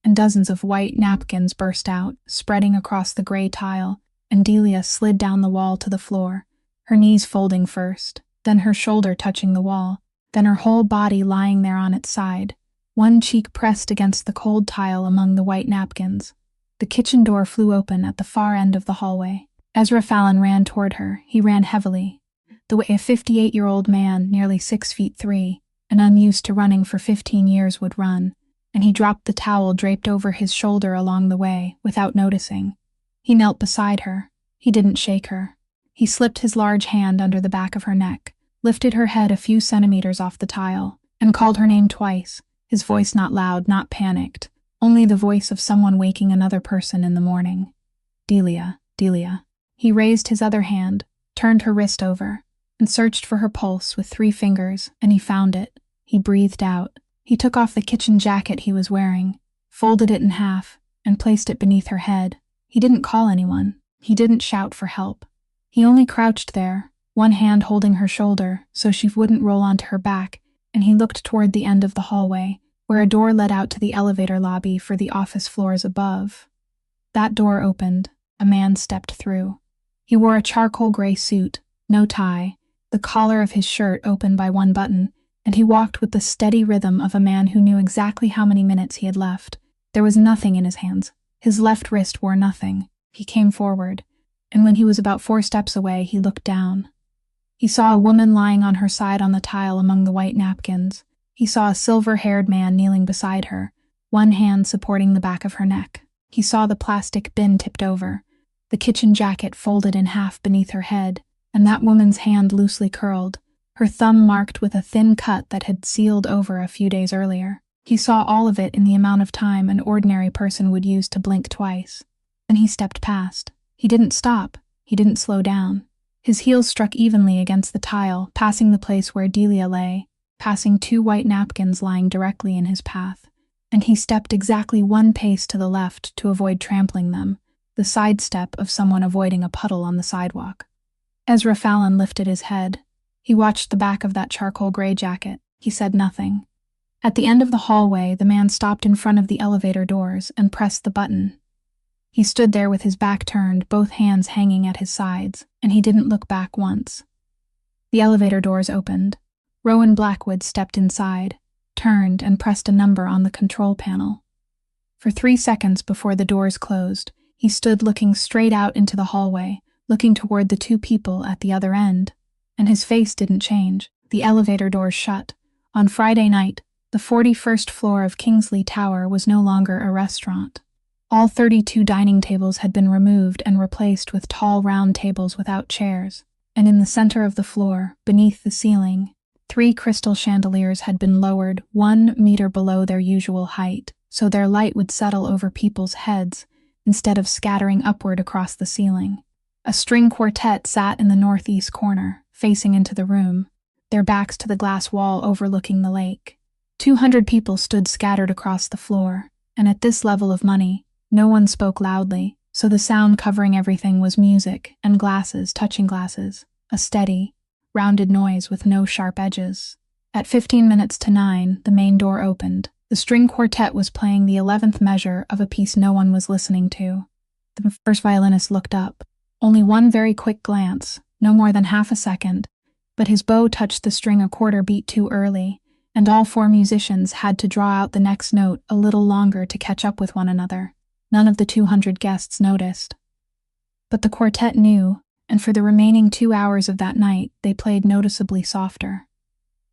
and dozens of white napkins burst out, spreading across the gray tile, and Delia slid down the wall to the floor, her knees folding first, then her shoulder touching the wall, then her whole body lying there on its side, one cheek pressed against the cold tile among the white napkins. The kitchen door flew open at the far end of the hallway. Ezra Fallon ran toward her. He ran heavily, the way a 58-year-old man, nearly 6'3", and unused to running for 15 years would run, and he dropped the towel draped over his shoulder along the way, without noticing. He knelt beside her. He didn't shake her. He slipped his large hand under the back of her neck, lifted her head a few centimeters off the tile, and called her name twice, his voice not loud, not panicked, only the voice of someone waking another person in the morning. Delia, Delia. He raised his other hand, turned her wrist over, and searched for her pulse with 3 fingers, and he found it. He breathed out. He took off the kitchen jacket he was wearing, folded it in half, and placed it beneath her head. He didn't call anyone. He didn't shout for help. He only crouched there, one hand holding her shoulder so she wouldn't roll onto her back, and he looked toward the end of the hallway, where a door led out to the elevator lobby for the office floors above. That door opened. A man stepped through. He wore a charcoal gray suit, no tie, the collar of his shirt open by one button, and he walked with the steady rhythm of a man who knew exactly how many minutes he had left. There was nothing in his hands. His left wrist wore nothing. He came forward, and when he was about 4 steps away, he looked down. He saw a woman lying on her side on the tile among the white napkins. He saw a silver-haired man kneeling beside her, one hand supporting the back of her neck. He saw the plastic bin tipped over, the kitchen jacket folded in half beneath her head, and that woman's hand loosely curled, her thumb marked with a thin cut that had sealed over a few days earlier. He saw all of it in the amount of time an ordinary person would use to blink twice. Then he stepped past. He didn't stop. He didn't slow down. His heels struck evenly against the tile, passing the place where Delia lay, passing 2 white napkins lying directly in his path, and he stepped exactly 1 pace to the left to avoid trampling them, the sidestep of someone avoiding a puddle on the sidewalk. Ezra Fallon lifted his head. He watched the back of that charcoal gray jacket. He said nothing. At the end of the hallway, the man stopped in front of the elevator doors and pressed the button. He stood there with his back turned, both hands hanging at his sides, and he didn't look back once. The elevator doors opened. Rowan Blackwood stepped inside, turned, and pressed a number on the control panel. For 3 seconds before the doors closed, he stood looking straight out into the hallway, looking toward the 2 people at the other end, and his face didn't change. The elevator doors shut. On Friday night, the 41st floor of Kingsley Tower was no longer a restaurant. All 32 dining tables had been removed and replaced with tall round tables without chairs, and in the center of the floor, beneath the ceiling, 3 crystal chandeliers had been lowered 1 meter below their usual height, so their light would settle over people's heads instead of scattering upward across the ceiling. A string quartet sat in the northeast corner, facing into the room, their backs to the glass wall overlooking the lake. 200 people stood scattered across the floor, and at this level of money, no one spoke loudly, so the sound covering everything was music and glasses touching glasses, a steady, rounded noise with no sharp edges. At 15 minutes to 9, the main door opened. The string quartet was playing the 11th measure of a piece no one was listening to. The first violinist looked up. Only one very quick glance, no more than half a second, but his bow touched the string a quarter beat too early, and all 4 musicians had to draw out the next note a little longer to catch up with one another. None of the 200 guests noticed. But the quartet knew, and for the remaining 2 hours of that night, they played noticeably softer.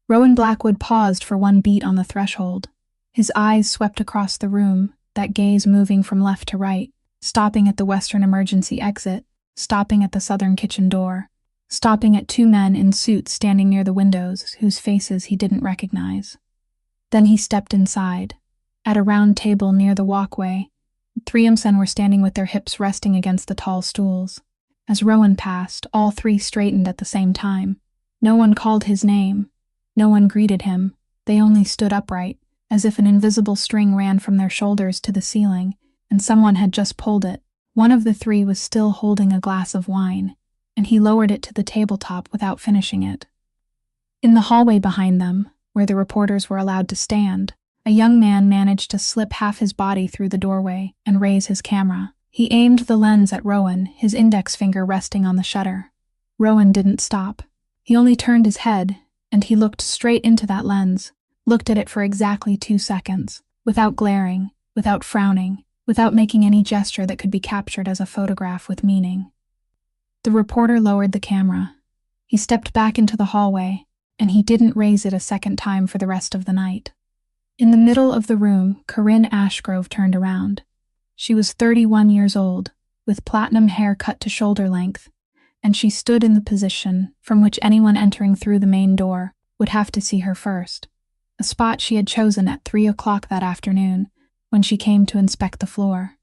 Rowan Blackwood paused for one beat on the threshold. His eyes swept across the room, that gaze moving from left to right, stopping at the western emergency exit, stopping at the southern kitchen door, stopping at 2 men in suits standing near the windows whose faces he didn't recognize. Then he stepped inside. At a round table near the walkway, 3 men were standing with their hips resting against the tall stools. As Rowan passed, all 3 straightened at the same time. No one called his name. No one greeted him. They only stood upright, as if an invisible string ran from their shoulders to the ceiling, and someone had just pulled it. One of the 3 was still holding a glass of wine, and he lowered it to the tabletop without finishing it. In the hallway behind them, where the reporters were allowed to stand, a young man managed to slip half his body through the doorway and raise his camera. He aimed the lens at Rowan, his index finger resting on the shutter. Rowan didn't stop. He only turned his head, and he looked straight into that lens, looked at it for exactly 2 seconds, without glaring, without frowning, without making any gesture that could be captured as a photograph with meaning. The reporter lowered the camera. He stepped back into the hallway, and he didn't raise it a second time for the rest of the night. In the middle of the room, Corinne Ashgrove turned around. She was 31 years old, with platinum hair cut to shoulder length, and she stood in the position from which anyone entering through the main door would have to see her first, a spot she had chosen at 3 o'clock that afternoon when she came to inspect the floor.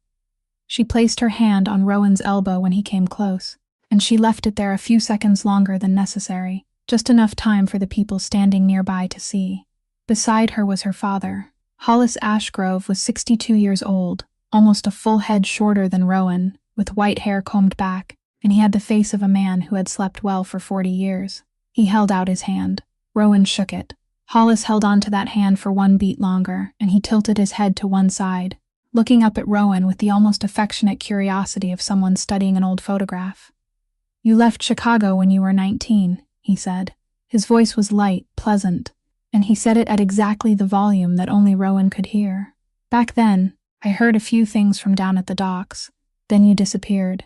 She placed her hand on Rowan's elbow when he came close, and she left it there a few seconds longer than necessary, just enough time for the people standing nearby to see. Beside her was her father. Hollis Ashgrove was 62 years old, almost a full head shorter than Rowan, with white hair combed back, and he had the face of a man who had slept well for 40 years. He held out his hand. Rowan shook it. Hollis held on to that hand for 1 beat longer, and he tilted his head to one side, looking up at Rowan with the almost affectionate curiosity of someone studying an old photograph. "You left Chicago when you were 19, he said. His voice was light, pleasant, and he said it at exactly the volume that only Rowan could hear. "Back then, I heard a few things from down at the docks. Then you disappeared.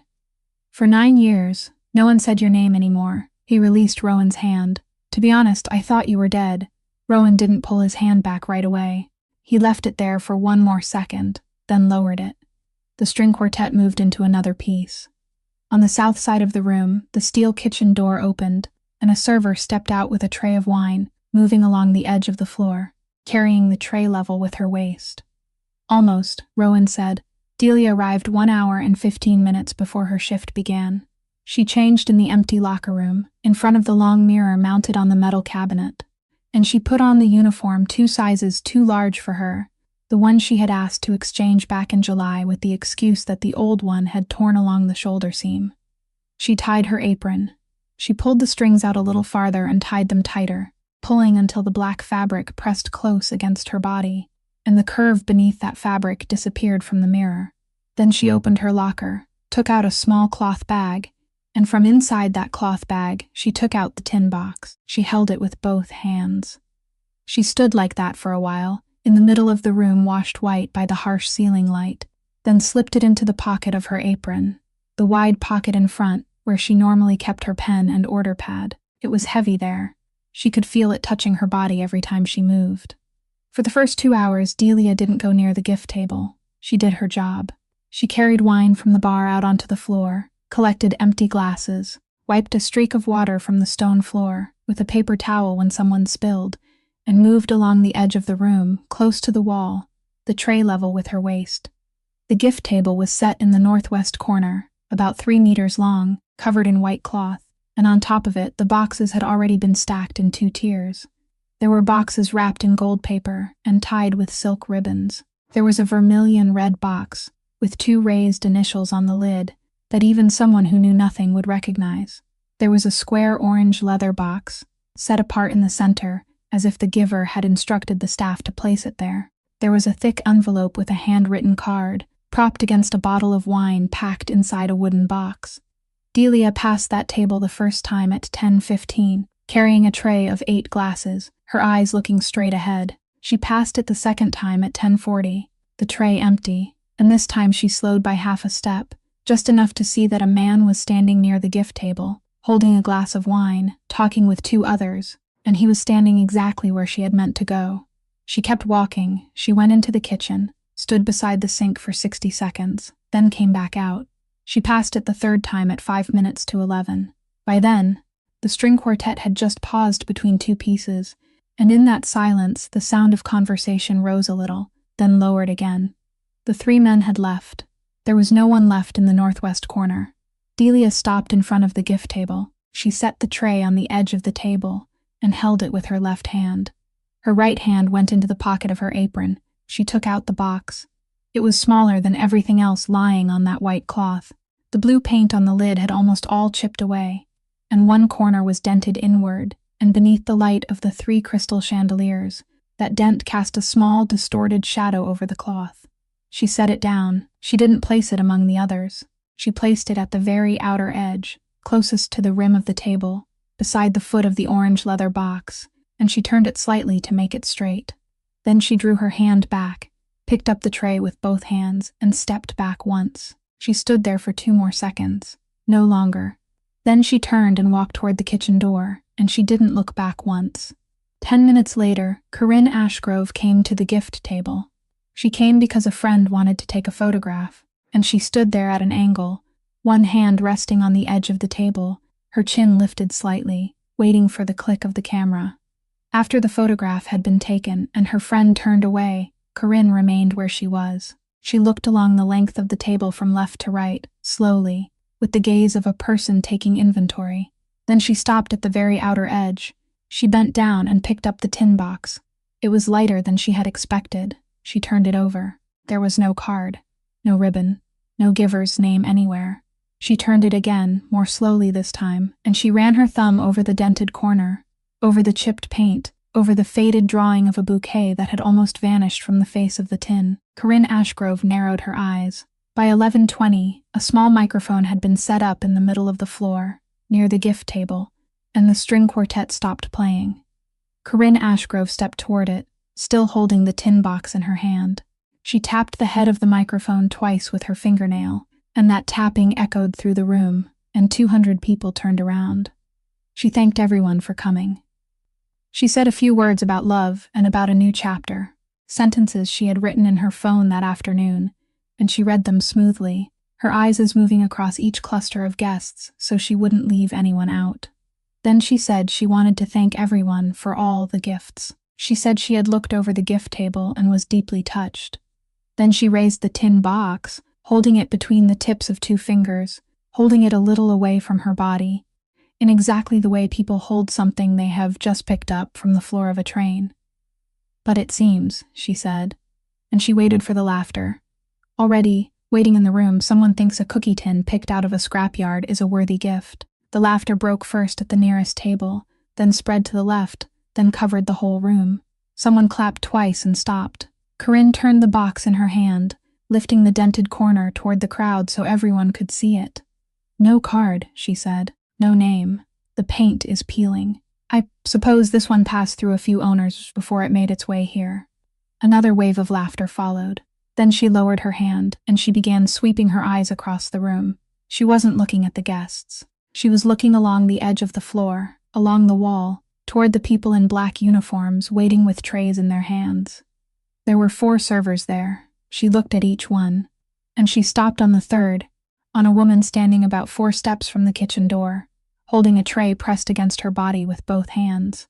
For 9 years, no one said your name anymore." He released Rowan's hand. "To be honest, I thought you were dead." Rowan didn't pull his hand back right away. He left it there for 1 more second, then lowered it. The string quartet moved into another piece. On the south side of the room, the steel kitchen door opened, and a server stepped out with a tray of wine, moving along the edge of the floor, carrying the tray level with her waist. "Almost," Rowan said. Delia arrived 1 hour and 15 minutes before her shift began. She changed in the empty locker room, in front of the long mirror mounted on the metal cabinet, and she put on the uniform 2 sizes too large for her, the one she had asked to exchange back in July with the excuse that the old one had torn along the shoulder seam. She tied her apron. She pulled the strings out a little farther and tied them tighter, pulling until the black fabric pressed close against her body, and the curve beneath that fabric disappeared from the mirror. Then she opened her locker, took out a small cloth bag, and from inside that cloth bag, she took out the tin box. She held it with both hands. She stood like that for a while, in the middle of the room washed white by the harsh ceiling light, then slipped it into the pocket of her apron, the wide pocket in front where she normally kept her pen and order pad. It was heavy there. She could feel it touching her body every time she moved. For the first 2 hours, Delia didn't go near the gift table. She did her job. She carried wine from the bar out onto the floor, collected empty glasses, wiped a streak of water from the stone floor with a paper towel when someone spilled, and moved along the edge of the room, close to the wall, the tray level with her waist. The gift table was set in the northwest corner, about 3 meters long, covered in white cloth, and on top of it the boxes had already been stacked in 2 tiers. There were boxes wrapped in gold paper and tied with silk ribbons. There was a vermilion red box, with 2 raised initials on the lid, that even someone who knew nothing would recognize. There was a square orange leather box, set apart in the center, as if the giver had instructed the staff to place it there. There was a thick envelope with a handwritten card, propped against a bottle of wine packed inside a wooden box. Delia passed that table the first time at 10:15, carrying a tray of 8 glasses, her eyes looking straight ahead. She passed it the second time at 10:40, the tray empty, and this time she slowed by half a step, just enough to see that a man was standing near the gift table, holding a glass of wine, talking with 2 others, and he was standing exactly where she had meant to go. She kept walking. She went into the kitchen, stood beside the sink for 60 seconds, then came back out. She passed it the third time at 5 minutes to 11. By then, the string quartet had just paused between 2 pieces, and in that silence the sound of conversation rose a little, then lowered again. The 3 men had left. There was no one left in the northwest corner. Delia stopped in front of the gift table. She set the tray on the edge of the table and held it with her left hand. Her right hand went into the pocket of her apron. She took out the box. It was smaller than everything else lying on that white cloth. The blue paint on the lid had almost all chipped away, and one corner was dented inward, and beneath the light of the 3 crystal chandeliers, that dent cast a small, distorted shadow over the cloth. She set it down. She didn't place it among the others. She placed it at the very outer edge, closest to the rim of the table, beside the foot of the orange leather box, and she turned it slightly to make it straight. Then she drew her hand back, picked up the tray with both hands, and stepped back once. She stood there for 2 more seconds, no longer. Then she turned and walked toward the kitchen door, and she didn't look back once. 10 minutes later, Corinne Ashgrove came to the gift table. She came because a friend wanted to take a photograph, and she stood there at an angle, one hand resting on the edge of the table, her chin lifted slightly, waiting for the click of the camera. After the photograph had been taken and her friend turned away, Corinne remained where she was. She looked along the length of the table from left to right, slowly, with the gaze of a person taking inventory. Then she stopped at the very outer edge. She bent down and picked up the tin box. It was lighter than she had expected. She turned it over. There was no card, no ribbon, no giver's name anywhere. She turned it again, more slowly this time, and she ran her thumb over the dented corner, over the chipped paint, over the faded drawing of a bouquet that had almost vanished from the face of the tin. Corinne Ashgrove narrowed her eyes. By 11:20, a small microphone had been set up in the middle of the floor, near the gift table, and the string quartet stopped playing. Corinne Ashgrove stepped toward it, still holding the tin box in her hand. She tapped the head of the microphone twice with her fingernail, and that tapping echoed through the room, and 200 people turned around. She thanked everyone for coming. She said a few words about love and about a new chapter, sentences she had written in her phone that afternoon, and she read them smoothly, her eyes moving across each cluster of guests so she wouldn't leave anyone out. Then she said she wanted to thank everyone for all the gifts. She said she had looked over the gift table and was deeply touched. Then she raised the tin box, holding it between the tips of 2 fingers, holding it a little away from her body, in exactly the way people hold something they have just picked up from the floor of a train. "But it seems," she said, and she waited for the laughter. Already, waiting in the room, someone thinks a cookie tin picked out of a scrapyard is a worthy gift. The laughter broke first at the nearest table, then spread to the left, then covered the whole room. Someone clapped twice and stopped. Corinne turned the box in her hand, lifting the dented corner toward the crowd so everyone could see it. "No card," she said. "No name. The paint is peeling. I suppose this one passed through a few owners before it made its way here." Another wave of laughter followed. Then she lowered her hand, and she began sweeping her eyes across the room. She wasn't looking at the guests. She was looking along the edge of the floor, along the wall, toward the people in black uniforms waiting with trays in their hands. There were 4 servers there. She looked at each one, and she stopped on the third, on a woman standing about 4 steps from the kitchen door, holding a tray pressed against her body with both hands.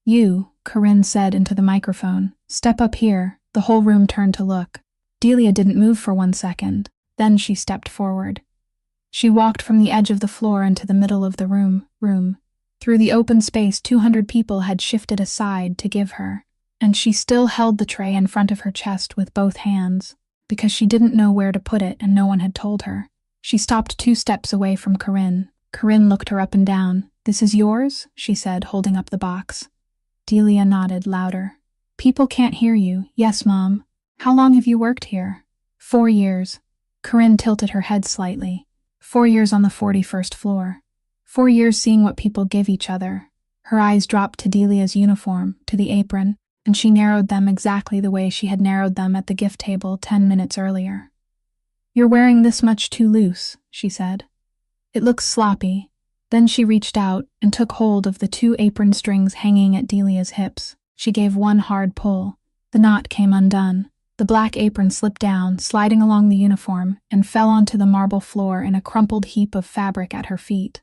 "You," Corinne said into the microphone. "Step up here." The whole room turned to look. Delia didn't move for 1 second. Then she stepped forward. She walked from the edge of the floor into the middle of the room. Through the open space 200 people had shifted aside to give her, and she still held the tray in front of her chest with both hands, because she didn't know where to put it and no one had told her. She stopped 2 steps away from Corinne. Corinne looked her up and down. "This is yours?" she said, holding up the box. Delia nodded louder. "People can't hear you." "Yes, Mom." "How long have you worked here?" 4 years. Corinne tilted her head slightly. 4 years on the 41st floor. 4 years seeing what people give each other. Her eyes dropped to Delia's uniform, to the apron, and she narrowed them exactly the way she had narrowed them at the gift table 10 minutes earlier. "You're wearing this much too loose," she said. "It looks sloppy." Then she reached out and took hold of the 2 apron strings hanging at Delia's hips. She gave one hard pull. The knot came undone. The black apron slipped down, sliding along the uniform, and fell onto the marble floor in a crumpled heap of fabric at her feet.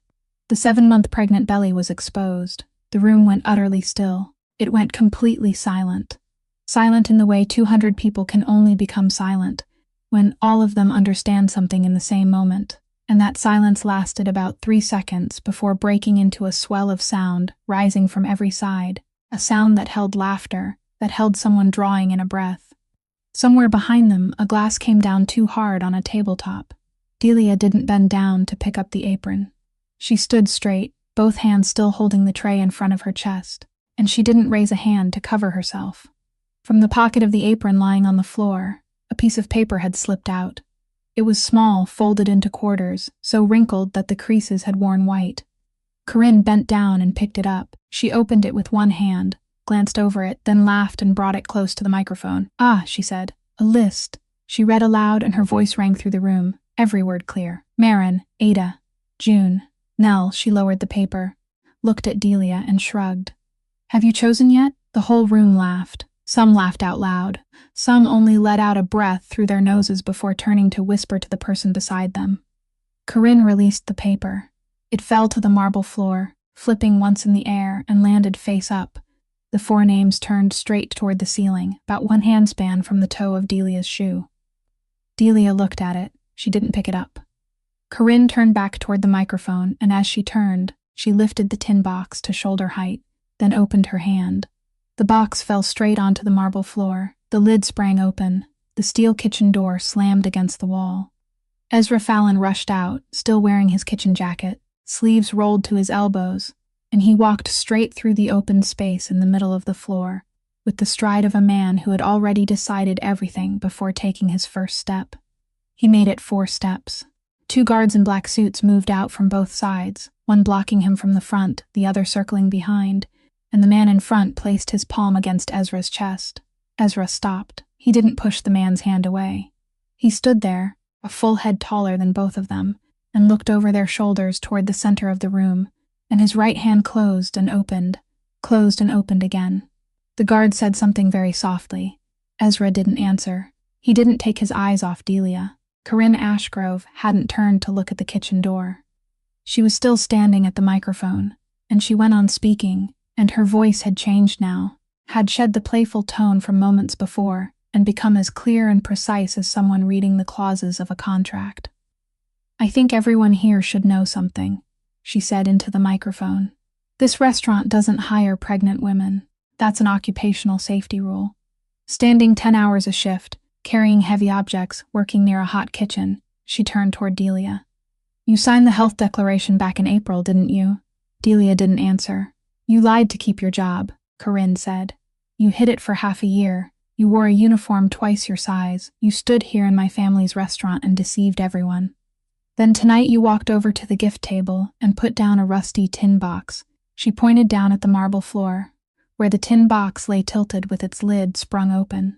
The 7-month pregnant belly was exposed. The room went utterly still. It went completely silent. Silent in the way 200 people can only become silent, when all of them understand something in the same moment. And that silence lasted about 3 seconds before breaking into a swell of sound, rising from every side. A sound that held laughter, that held someone drawing in a breath. Somewhere behind them, a glass came down too hard on a tabletop. Delia didn't bend down to pick up the apron. She stood straight, both hands still holding the tray in front of her chest, and she didn't raise a hand to cover herself. From the pocket of the apron lying on the floor, a piece of paper had slipped out. It was small, folded into quarters, so wrinkled that the creases had worn white. Corinne bent down and picked it up. She opened it with one hand, glanced over it, then laughed and brought it close to the microphone. "Ah," she said, "a list." She read aloud and her voice rang through the room, every word clear. Marin, Ada, June, Nell. She lowered the paper, looked at Delia and shrugged. "Have you chosen yet?" The whole room laughed. Some laughed out loud. Some only let out a breath through their noses before turning to whisper to the person beside them. Corinne released the paper. It fell to the marble floor, flipping once in the air and landed face up. The 4 names turned straight toward the ceiling, about 1 handspan from the toe of Delia's shoe. Delia looked at it. She didn't pick it up. Corinne turned back toward the microphone, and as she turned, she lifted the tin box to shoulder height, then opened her hand. The box fell straight onto the marble floor. The lid sprang open. The steel kitchen door slammed against the wall. Ezra Fallon rushed out, still wearing his kitchen jacket, sleeves rolled to his elbows, and he walked straight through the open space in the middle of the floor, with the stride of a man who had already decided everything before taking his first step. He made it 4 steps. 2 guards in black suits moved out from both sides, one blocking him from the front, the other circling behind, and the man in front placed his palm against Ezra's chest. Ezra stopped. He didn't push the man's hand away. He stood there, a full head taller than both of them, and looked over their shoulders toward the center of the room, and his right hand closed and opened again. The guard said something very softly. Ezra didn't answer. He didn't take his eyes off Delia. Corinne Ashgrove hadn't turned to look at the kitchen door. She was still standing at the microphone, and she went on speaking, and her voice had changed now, had shed the playful tone from moments before, and become as clear and precise as someone reading the clauses of a contract. "I think everyone here should know something," she said into the microphone. "This restaurant doesn't hire pregnant women. That's an occupational safety rule. Standing 10 hours a shift, carrying heavy objects, working near a hot kitchen," she turned toward Delia. "You signed the health declaration back in April, didn't you?" Delia didn't answer. "You lied to keep your job," Corinne said. "You hid it for half a year. You wore a uniform twice your size. You stood here in my family's restaurant and deceived everyone. Then tonight you walked over to the gift table and put down a rusty tin box." She pointed down at the marble floor, where the tin box lay tilted with its lid sprung open.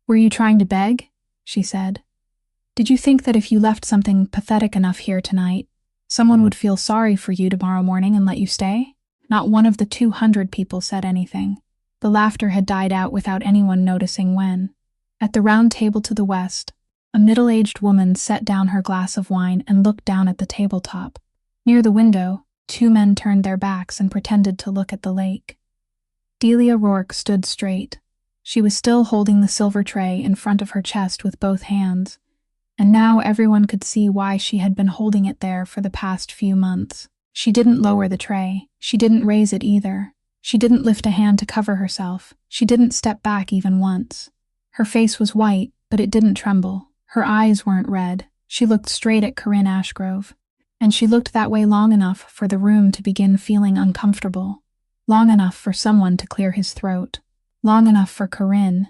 "Were you trying to beg?" she said. "Did you think that if you left something pathetic enough here tonight, someone would feel sorry for you tomorrow morning and let you stay?" Not one of the 200 people said anything. The laughter had died out without anyone noticing when. At the round table to the west, a middle-aged woman set down her glass of wine and looked down at the tabletop. Near the window, 2 men turned their backs and pretended to look at the lake. Delia Rourke stood straight. She was still holding the silver tray in front of her chest with both hands, and now everyone could see why she had been holding it there for the past few months. She didn't lower the tray. She didn't raise it either. She didn't lift a hand to cover herself. She didn't step back even once. Her face was white, but it didn't tremble. Her eyes weren't red. She looked straight at Corinne Ashgrove. And she looked that way long enough for the room to begin feeling uncomfortable. Long enough for someone to clear his throat. Long enough for Corinne,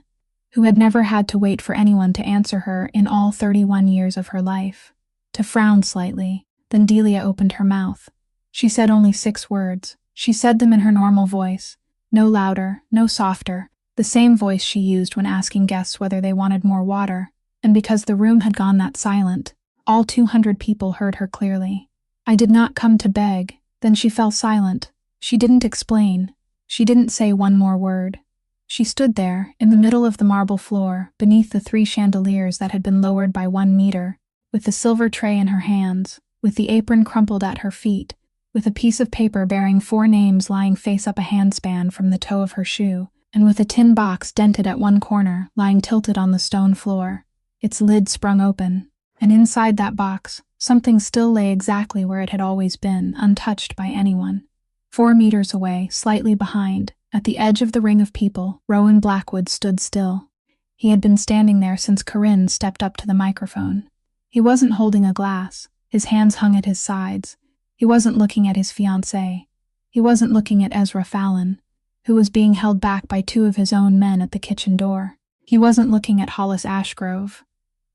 who had never had to wait for anyone to answer her in all 31 years of her life, to frown slightly. Then Delia opened her mouth. She said only 6 words. She said them in her normal voice, no louder, no softer, the same voice she used when asking guests whether they wanted more water, and because the room had gone that silent, all 200 people heard her clearly. I did not come to beg. Then she fell silent. She didn't explain. She didn't say one more word. She stood there, in the middle of the marble floor, beneath the 3 chandeliers that had been lowered by 1 meter, with the silver tray in her hands, with the apron crumpled at her feet, with a piece of paper bearing 4 names lying face up a handspan from the toe of her shoe, and with a tin box dented at one corner, lying tilted on the stone floor. Its lid sprung open, and inside that box, something still lay exactly where it had always been, untouched by anyone. 4 meters away, slightly behind, at the edge of the ring of people, Rowan Blackwood stood still. He had been standing there since Corinne stepped up to the microphone. He wasn't holding a glass. His hands hung at his sides. He wasn't looking at his fiancée. He wasn't looking at Ezra Fallon, who was being held back by 2 of his own men at the kitchen door. He wasn't looking at Hollis Ashgrove,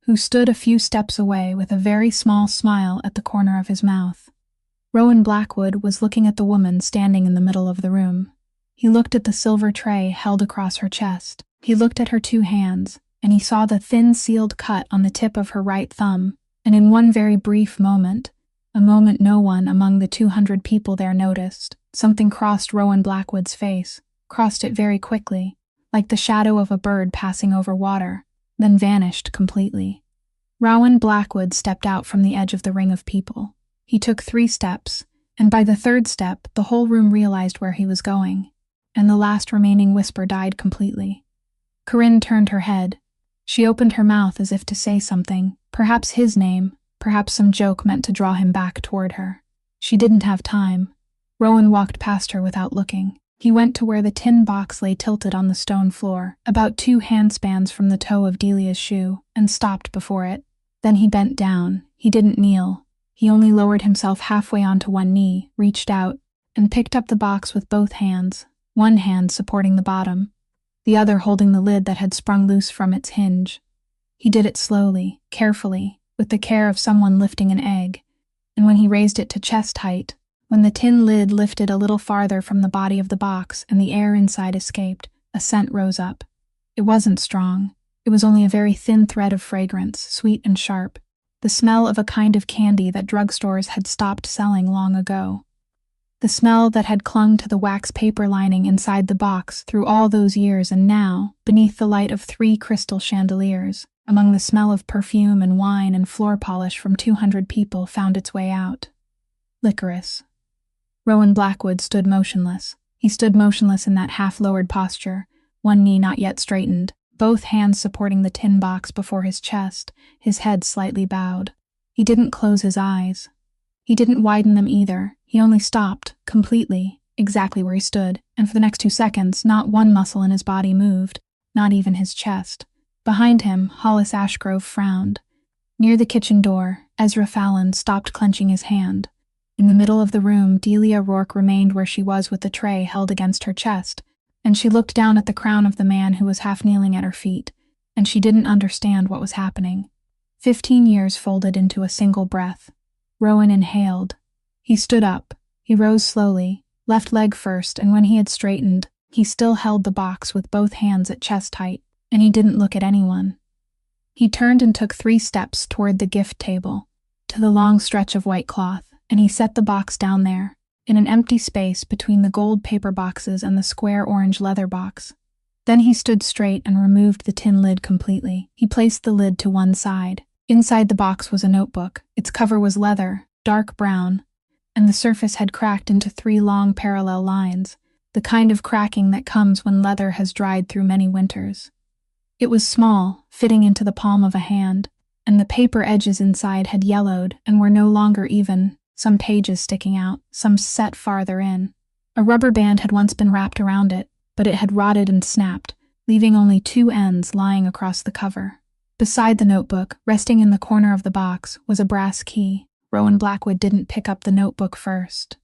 who stood a few steps away with a very small smile at the corner of his mouth. Rowan Blackwood was looking at the woman standing in the middle of the room. He looked at the silver tray held across her chest. He looked at her 2 hands, and he saw the thin sealed cut on the tip of her right thumb, and in one very brief moment, a moment no one among the 200 people there noticed, something crossed Rowan Blackwood's face, crossed it very quickly, like the shadow of a bird passing over water, then vanished completely. Rowan Blackwood stepped out from the edge of the ring of people. He took 3 steps, and by the 3rd step, the whole room realized where he was going, and the last remaining whisper died completely. Corinne turned her head. She opened her mouth as if to say something, perhaps his name, perhaps some joke meant to draw him back toward her. She didn't have time. Rowan walked past her without looking. He went to where the tin box lay tilted on the stone floor, about 2 handspans from the toe of Delia's shoe, and stopped before it. Then he bent down. He didn't kneel. He only lowered himself halfway onto one knee, reached out, and picked up the box with both hands, one hand supporting the bottom, the other holding the lid that had sprung loose from its hinge. He did it slowly, carefully, with the care of someone lifting an egg, and when he raised it to chest height, when the tin lid lifted a little farther from the body of the box and the air inside escaped, a scent rose up. It wasn't strong. It was only a very thin thread of fragrance, sweet and sharp, the smell of a kind of candy that drugstores had stopped selling long ago. The smell that had clung to the wax paper lining inside the box through all those years, and now, beneath the light of 3 crystal chandeliers, among the smell of perfume and wine and floor polish from 200 people, found its way out. Licorice. Rowan Blackwood stood motionless. He stood motionless in that half-lowered posture, one knee not yet straightened, both hands supporting the tin box before his chest, his head slightly bowed. He didn't close his eyes. He didn't widen them either. He only stopped, completely, exactly where he stood, and for the next 2 seconds, not one muscle in his body moved, not even his chest. Behind him, Hollis Ashgrove frowned. Near the kitchen door, Ezra Fallon stopped clenching his hand. In the middle of the room, Delia Rourke remained where she was with the tray held against her chest, and she looked down at the crown of the man who was half kneeling at her feet, and she didn't understand what was happening. 15 years folded into a single breath. Rowan inhaled. He stood up. He rose slowly, left leg first, and when he had straightened, he still held the box with both hands at chest height, and he didn't look at anyone. He turned and took 3 steps toward the gift table, to the long stretch of white cloth, and he set the box down there, in an empty space between the gold paper boxes and the square orange leather box. Then he stood straight and removed the tin lid completely. He placed the lid to one side. Inside the box was a notebook. Its cover was leather, dark brown, and the surface had cracked into 3 long parallel lines, the kind of cracking that comes when leather has dried through many winters. It was small, fitting into the palm of a hand, and the paper edges inside had yellowed and were no longer even, some pages sticking out, some set farther in. A rubber band had once been wrapped around it, but it had rotted and snapped, leaving only 2 ends lying across the cover. Beside the notebook, resting in the corner of the box, was a brass key. Rowan Blackwood didn't pick up the notebook first.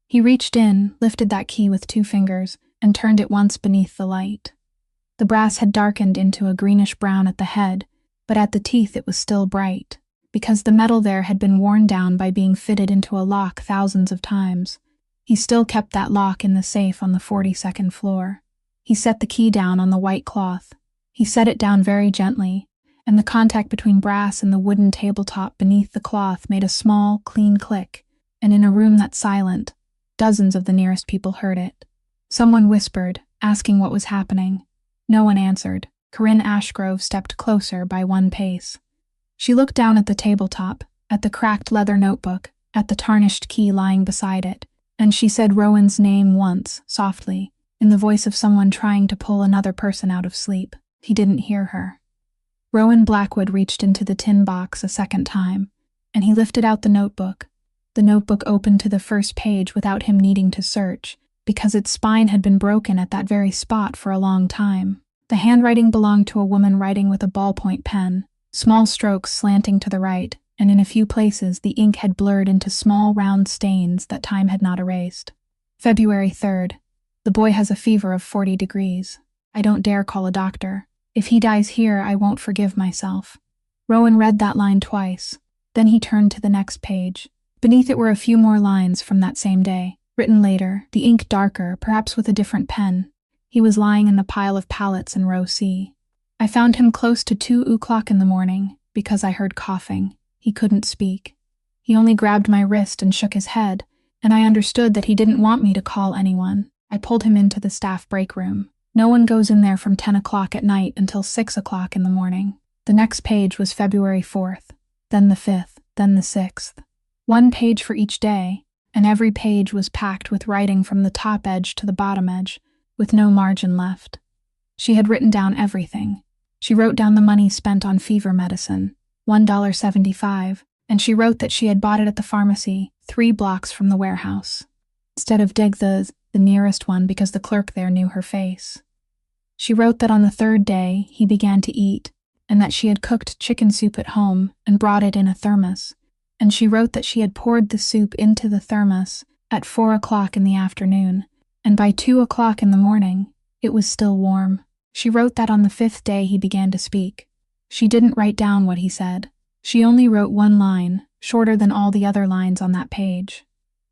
He reached in, lifted that key with 2 fingers, and turned it once beneath the light. The brass had darkened into a greenish-brown at the head, but at the teeth it was still bright, because the metal there had been worn down by being fitted into a lock thousands of times. He still kept that lock in the safe on the 42nd floor. He set the key down on the white cloth. He set it down very gently, and the contact between brass and the wooden tabletop beneath the cloth made a small, clean click, and in a room that's silent, dozens of the nearest people heard it. Someone whispered, asking what was happening. No one answered. Corinne Ashgrove stepped closer by 1 pace. She looked down at the tabletop, at the cracked leather notebook, at the tarnished key lying beside it, and she said Rowan's name once, softly, in the voice of someone trying to pull another person out of sleep. He didn't hear her. Rowan Blackwood reached into the tin box a second time, and he lifted out the notebook. The notebook opened to the first page without him needing to search, because its spine had been broken at that very spot for a long time. The handwriting belonged to a woman writing with a ballpoint pen, small strokes slanting to the right, and in a few places the ink had blurred into small round stains that time had not erased. February 3rd. The boy has a fever of 40 degrees. I don't dare call a doctor. If he dies here, I won't forgive myself. Rowan read that line twice. Then he turned to the next page. Beneath it were a few more lines from that same day, written later, the ink darker, perhaps with a different pen. He was lying in the pile of pallets in row C. I found him close to 2 o'clock in the morning, because I heard coughing. He couldn't speak. He only grabbed my wrist and shook his head, and I understood that he didn't want me to call anyone. I pulled him into the staff break room. No one goes in there from 10 o'clock at night until 6 o'clock in the morning. The next page was February 4th, then the 5th, then the 6th. 1 page for each day, and every page was packed with writing from the top edge to the bottom edge, with no margin left. She had written down everything. She wrote down the money spent on fever medicine, $1.75, and she wrote that she had bought it at the pharmacy, 3 blocks from the warehouse, instead of the nearest one because the clerk there knew her face. She wrote that on the 3rd day he began to eat, and that she had cooked chicken soup at home and brought it in a thermos, and she wrote that she had poured the soup into the thermos at 4 o'clock in the afternoon, and by 2 o'clock in the morning, it was still warm. She wrote that on the 5th day he began to speak. She didn't write down what he said. She only wrote 1 line, shorter than all the other lines on that page.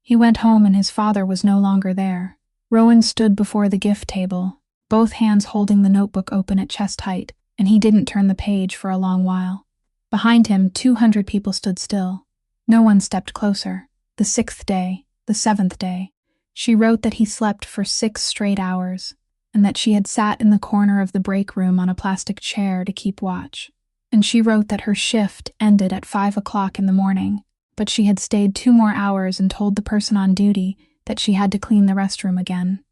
He went home and his father was no longer there. Rowan stood before the gift table, both hands holding the notebook open at chest height, and he didn't turn the page for a long while. Behind him, 200 people stood still. No one stepped closer. The 6th day, the 7th day. She wrote that he slept for 6 straight hours, and that she had sat in the corner of the break room on a plastic chair to keep watch. And she wrote that her shift ended at 5 o'clock in the morning, but she had stayed 2 more hours and told the person on duty that she had to clean the restroom again.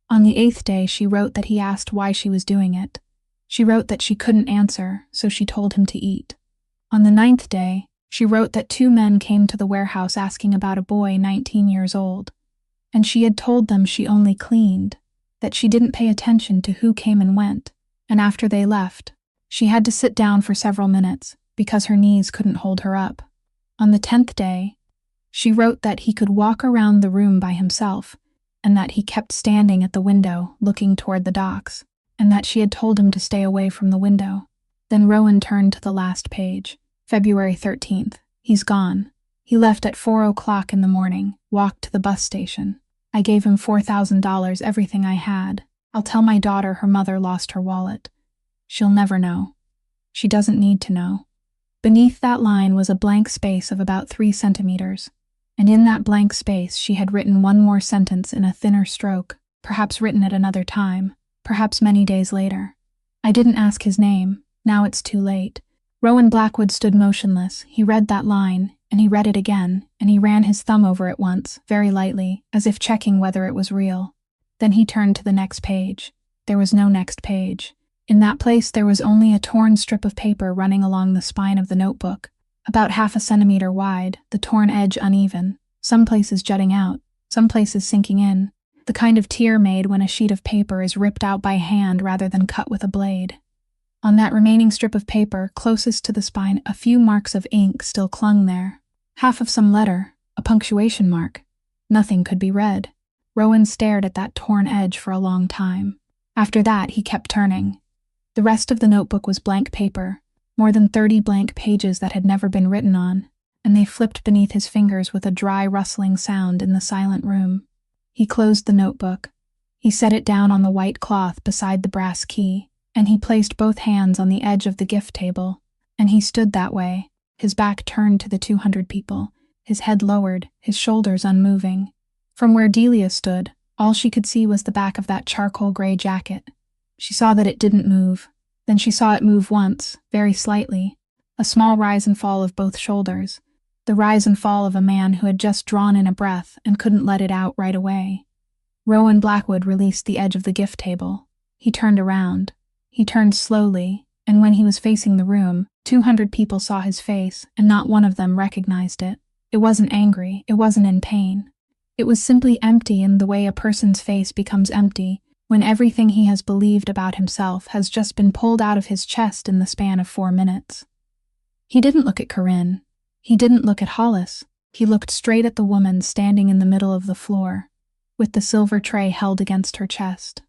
On the 8th day, she wrote that he asked why she was doing it. She wrote that she couldn't answer, so she told him to eat. On the 9th day, she wrote that 2 men came to the warehouse asking about a boy 19 years old, and she had told them she only cleaned, that she didn't pay attention to who came and went, and after they left, she had to sit down for several minutes because her knees couldn't hold her up. On the 10th day, she wrote that he could walk around the room by himself, and that he kept standing at the window looking toward the docks, and that she had told him to stay away from the window. Then Rowan turned to the last page. February 13th. He's gone. He left at 4 o'clock in the morning, walked to the bus station. I gave him $4,000, everything I had. I'll tell my daughter her mother lost her wallet. She'll never know. She doesn't need to know. Beneath that line was a blank space of about 3 centimeters, and in that blank space she had written 1 more sentence in a thinner stroke, perhaps written at another time, perhaps many days later. I didn't ask his name. Now it's too late. Rowan Blackwood stood motionless. He read that line, and he read it again, and he ran his thumb over it once, very lightly, as if checking whether it was real. Then he turned to the next page. There was no next page. In that place there was only a torn strip of paper running along the spine of the notebook, about 1/2 centimeter wide, the torn edge uneven, some places jutting out, some places sinking in, the kind of tear made when a sheet of paper is ripped out by hand rather than cut with a blade. On that remaining strip of paper, closest to the spine, a few marks of ink still clung there. Half of some letter, a punctuation mark. Nothing could be read. Rowan stared at that torn edge for a long time. After that, he kept turning. The rest of the notebook was blank paper, more than 30 blank pages that had never been written on, and they flipped beneath his fingers with a dry rustling sound in the silent room. He closed the notebook. He set it down on the white cloth beside the brass key, and he placed both hands on the edge of the gift table, and he stood that way, his back turned to the 200 people, his head lowered, his shoulders unmoving. From where Delia stood, all she could see was the back of that charcoal gray jacket. She saw that it didn't move. Then she saw it move once, very slightly, a small rise and fall of both shoulders, the rise and fall of a man who had just drawn in a breath and couldn't let it out right away. Rowan Blackwood released the edge of the gift table. He turned around. He turned slowly, and when he was facing the room, 200 people saw his face, and not one of them recognized it. It wasn't angry, it wasn't in pain. It was simply empty in the way a person's face becomes empty when everything he has believed about himself has just been pulled out of his chest in the span of 4 minutes. He didn't look at Corinne. He didn't look at Hollis. He looked straight at the woman standing in the middle of the floor, with the silver tray held against her chest.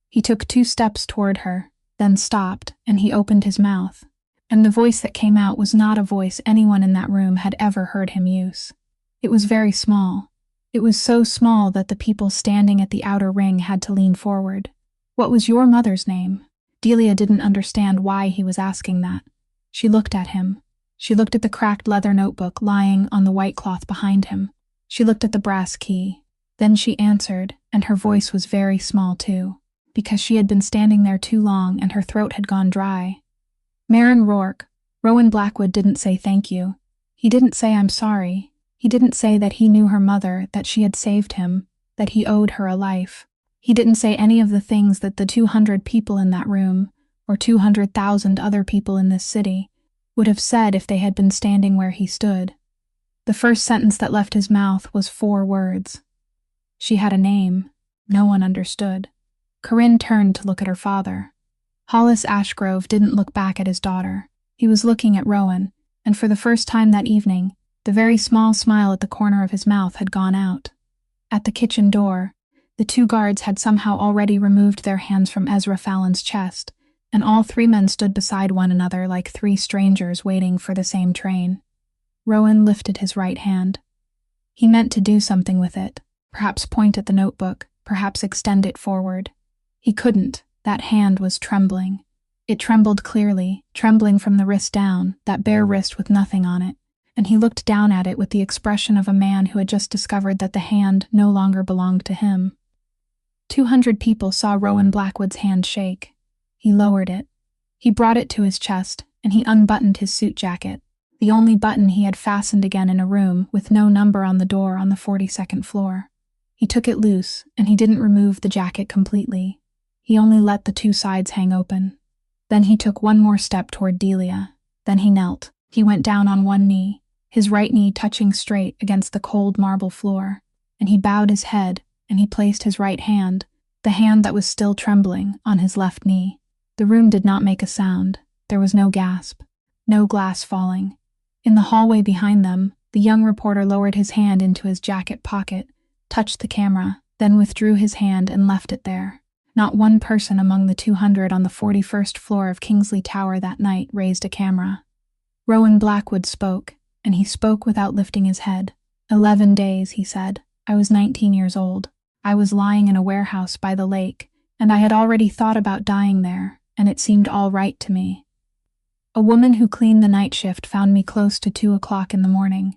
He took 2 steps toward her, then stopped, and he opened his mouth, and the voice that came out was not a voice anyone in that room had ever heard him use. It was very small. It was so small that the people standing at the outer ring had to lean forward. "What was your mother's name?" Delia didn't understand why he was asking that. She looked at him. She looked at the cracked leather notebook lying on the white cloth behind him. She looked at the brass key. Then she answered, and her voice was very small too, because she had been standing there too long and her throat had gone dry. "Marin Rourke." Rowan Blackwood didn't say thank you. He didn't say I'm sorry. He didn't say that he knew her mother, that she had saved him, that he owed her a life. He didn't say any of the things that the 200 people in that room, or 200,000 other people in this city, would have said if they had been standing where he stood. The first sentence that left his mouth was 4 words. She had a name. No one understood. Corinne turned to look at her father. Hollis Ashgrove didn't look back at his daughter. He was looking at Rowan, and for the first time that evening, the very small smile at the corner of his mouth had gone out. At the kitchen door, the 2 guards had somehow already removed their hands from Ezra Fallon's chest, and all 3 men stood beside one another like 3 strangers waiting for the same train. Rowan lifted his right hand. He meant to do something with it, perhaps point at the notebook, perhaps extend it forward. He couldn't. That hand was trembling. It trembled clearly, trembling from the wrist down, that bare wrist with nothing on it. And he looked down at it with the expression of a man who had just discovered that the hand no longer belonged to him. 200 people saw Rowan Blackwood's hand shake. He lowered it. He brought it to his chest, and he unbuttoned his suit jacket, the only button he had fastened again in a room with no number on the door on the 42nd floor. He took it loose, and he didn't remove the jacket completely. He only let the 2 sides hang open. Then he took 1 more step toward Delia. Then he knelt. He went down on 1 knee, his right knee touching straight against the cold marble floor, and he bowed his head, and he placed his right hand, the hand that was still trembling, on his left knee. The room did not make a sound. There was no gasp, no glass falling. In the hallway behind them, the young reporter lowered his hand into his jacket pocket, touched the camera, then withdrew his hand and left it there. Not one person among the 200 on the 41st floor of Kingsley Tower that night raised a camera. Rowan Blackwood spoke, and he spoke without lifting his head. 11 days, he said. I was 19 years old. I was lying in a warehouse by the lake, and I had already thought about dying there, and it seemed all right to me. A woman who cleaned the night shift found me close to 2 o'clock in the morning.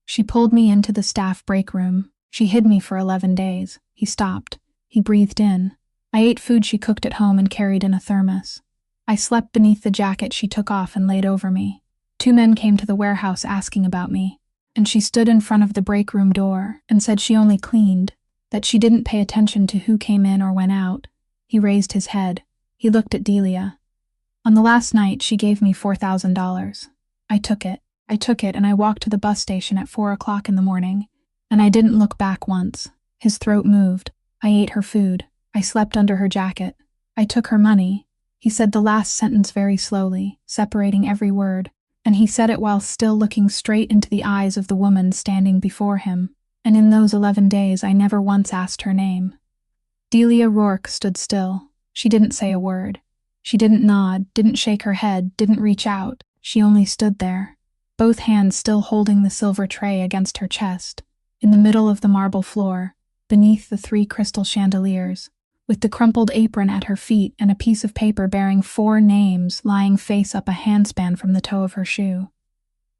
She pulled me into the staff break room. She hid me for 11 days. He stopped. He breathed in. I ate food she cooked at home and carried in a thermos. I slept beneath the jacket she took off and laid over me. 2 men came to the warehouse asking about me. and she stood in front of the break room door and said she only cleaned, that she didn't pay attention to who came in or went out. He raised his head. He looked at Delia. On the last night, she gave me $4,000. I took it, and I walked to the bus station at 4 o'clock in the morning, and I didn't look back once. His throat moved. I ate her food. I slept under her jacket. I took her money. He said the last sentence very slowly, separating every word, and he said it while still looking straight into the eyes of the woman standing before him, and in those 11 days I never once asked her name. Delia Rourke stood still. She didn't say a word. She didn't nod, didn't shake her head, didn't reach out. She only stood there, both hands still holding the silver tray against her chest, in the middle of the marble floor, beneath the 3 crystal chandeliers, with the crumpled apron at her feet and a piece of paper bearing 4 names lying face up a handspan from the toe of her shoe.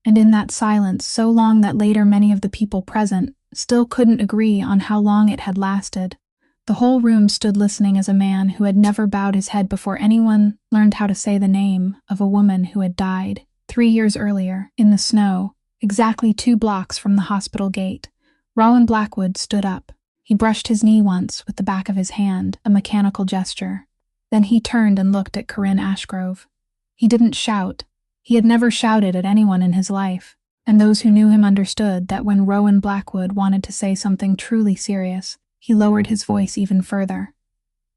And in that silence, so long that later many of the people present still couldn't agree on how long it had lasted, the whole room stood listening as a man who had never bowed his head before anyone learned how to say the name of a woman who had died 3 years earlier, in the snow, exactly 2 blocks from the hospital gate. Rowan Blackwood stood up. He brushed his knee once with the back of his hand, a mechanical gesture. Then he turned and looked at Corinne Ashgrove. He didn't shout. He had never shouted at anyone in his life, and those who knew him understood that when Rowan Blackwood wanted to say something truly serious, he lowered his voice even further.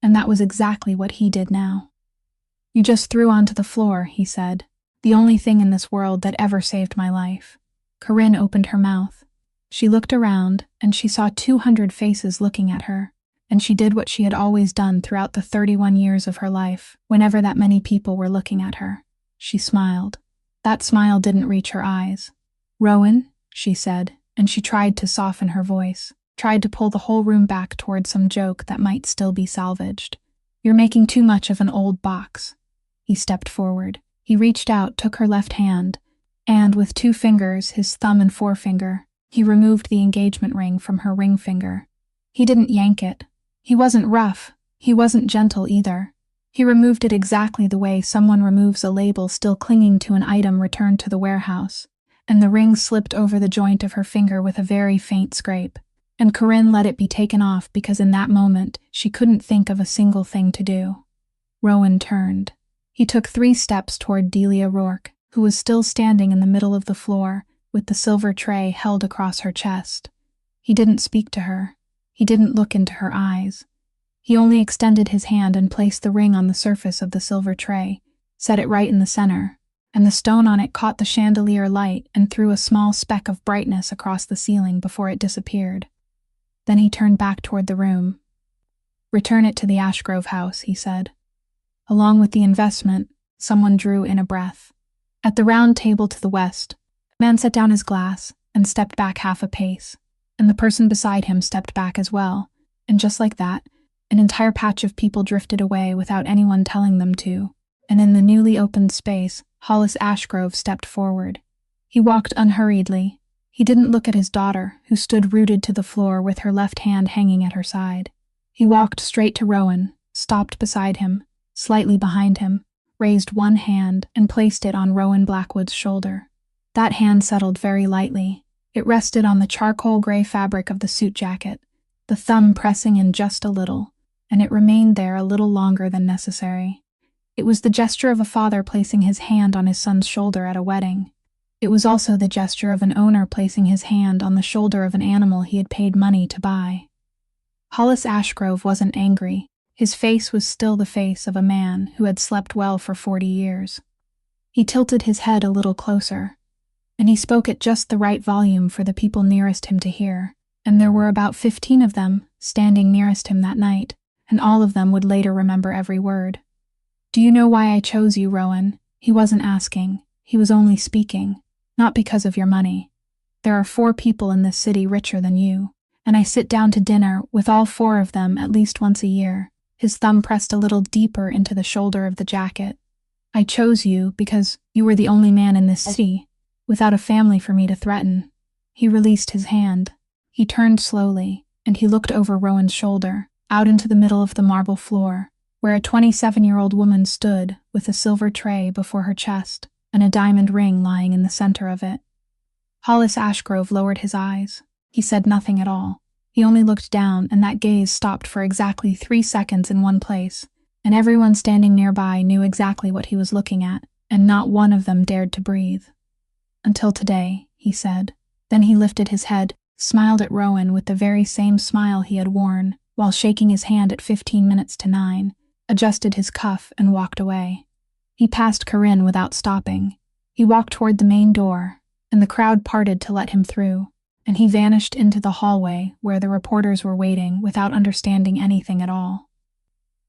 And that was exactly what he did now. "You just threw onto the floor," he said. "The only thing in this world that ever saved my life." Corinne opened her mouth. She looked around, and she saw 200 faces looking at her, and she did what she had always done throughout the 31 years of her life, whenever that many people were looking at her. She smiled. That smile didn't reach her eyes. "Rowan," she said, and she tried to soften her voice, tried to pull the whole room back toward some joke that might still be salvaged. "You're making too much of an old box." He stepped forward. He reached out, took her left hand, and with 2 fingers, his thumb and forefinger, he removed the engagement ring from her ring finger. He didn't yank it. He wasn't rough. He wasn't gentle either. He removed it exactly the way someone removes a label still clinging to an item returned to the warehouse, and the ring slipped over the joint of her finger with a very faint scrape, and Corinne let it be taken off because in that moment she couldn't think of a single thing to do. Rowan turned. He took 3 steps toward Delia Rourke, who was still standing in the middle of the floor, with the silver tray held across her chest. He didn't speak to her. He didn't look into her eyes. He only extended his hand and placed the ring on the surface of the silver tray, set it right in the center, and the stone on it caught the chandelier light and threw a small speck of brightness across the ceiling before it disappeared. Then he turned back toward the room. "Return it to the Ashgrove house," he said. Along with the investment, someone drew in a breath. At the round table to the west, a man set down his glass and stepped back half a pace, and the person beside him stepped back as well, and just like that, an entire patch of people drifted away without anyone telling them to, and in the newly opened space, Hollis Ashgrove stepped forward. He walked unhurriedly. He didn't look at his daughter, who stood rooted to the floor with her left hand hanging at her side. He walked straight to Rowan, stopped beside him, slightly behind him, raised one hand and placed it on Rowan Blackwood's shoulder. That hand settled very lightly. It rested on the charcoal gray fabric of the suit jacket, the thumb pressing in just a little, and it remained there a little longer than necessary. It was the gesture of a father placing his hand on his son's shoulder at a wedding. It was also the gesture of an owner placing his hand on the shoulder of an animal he had paid money to buy. Hollis Ashgrove wasn't angry. His face was still the face of a man who had slept well for 40 years. He tilted his head a little closer, and he spoke at just the right volume for the people nearest him to hear, and there were about 15 of them standing nearest him that night, and all of them would later remember every word. "Do you know why I chose you, Rowan?" He wasn't asking. He was only speaking. "Not because of your money. There are 4 people in this city richer than you, and I sit down to dinner with all 4 of them at least once a year." His thumb pressed a little deeper into the shoulder of the jacket. "I chose you because you were the only man in this city, without a family for me to threaten." He released his hand. He turned slowly, and he looked over Rowan's shoulder, out into the middle of the marble floor, where a 27-year-old woman stood with a silver tray before her chest and a diamond ring lying in the center of it. Hollis Ashgrove lowered his eyes. He said nothing at all. He only looked down, and that gaze stopped for exactly 3 seconds in one place, and everyone standing nearby knew exactly what he was looking at, and not one of them dared to breathe. "Until today," he said. Then he lifted his head, smiled at Rowan with the very same smile he had worn while shaking his hand at 15 minutes to 9, adjusted his cuff, and walked away. He passed Corinne without stopping. He walked toward the main door, and the crowd parted to let him through, and he vanished into the hallway where the reporters were waiting without understanding anything at all.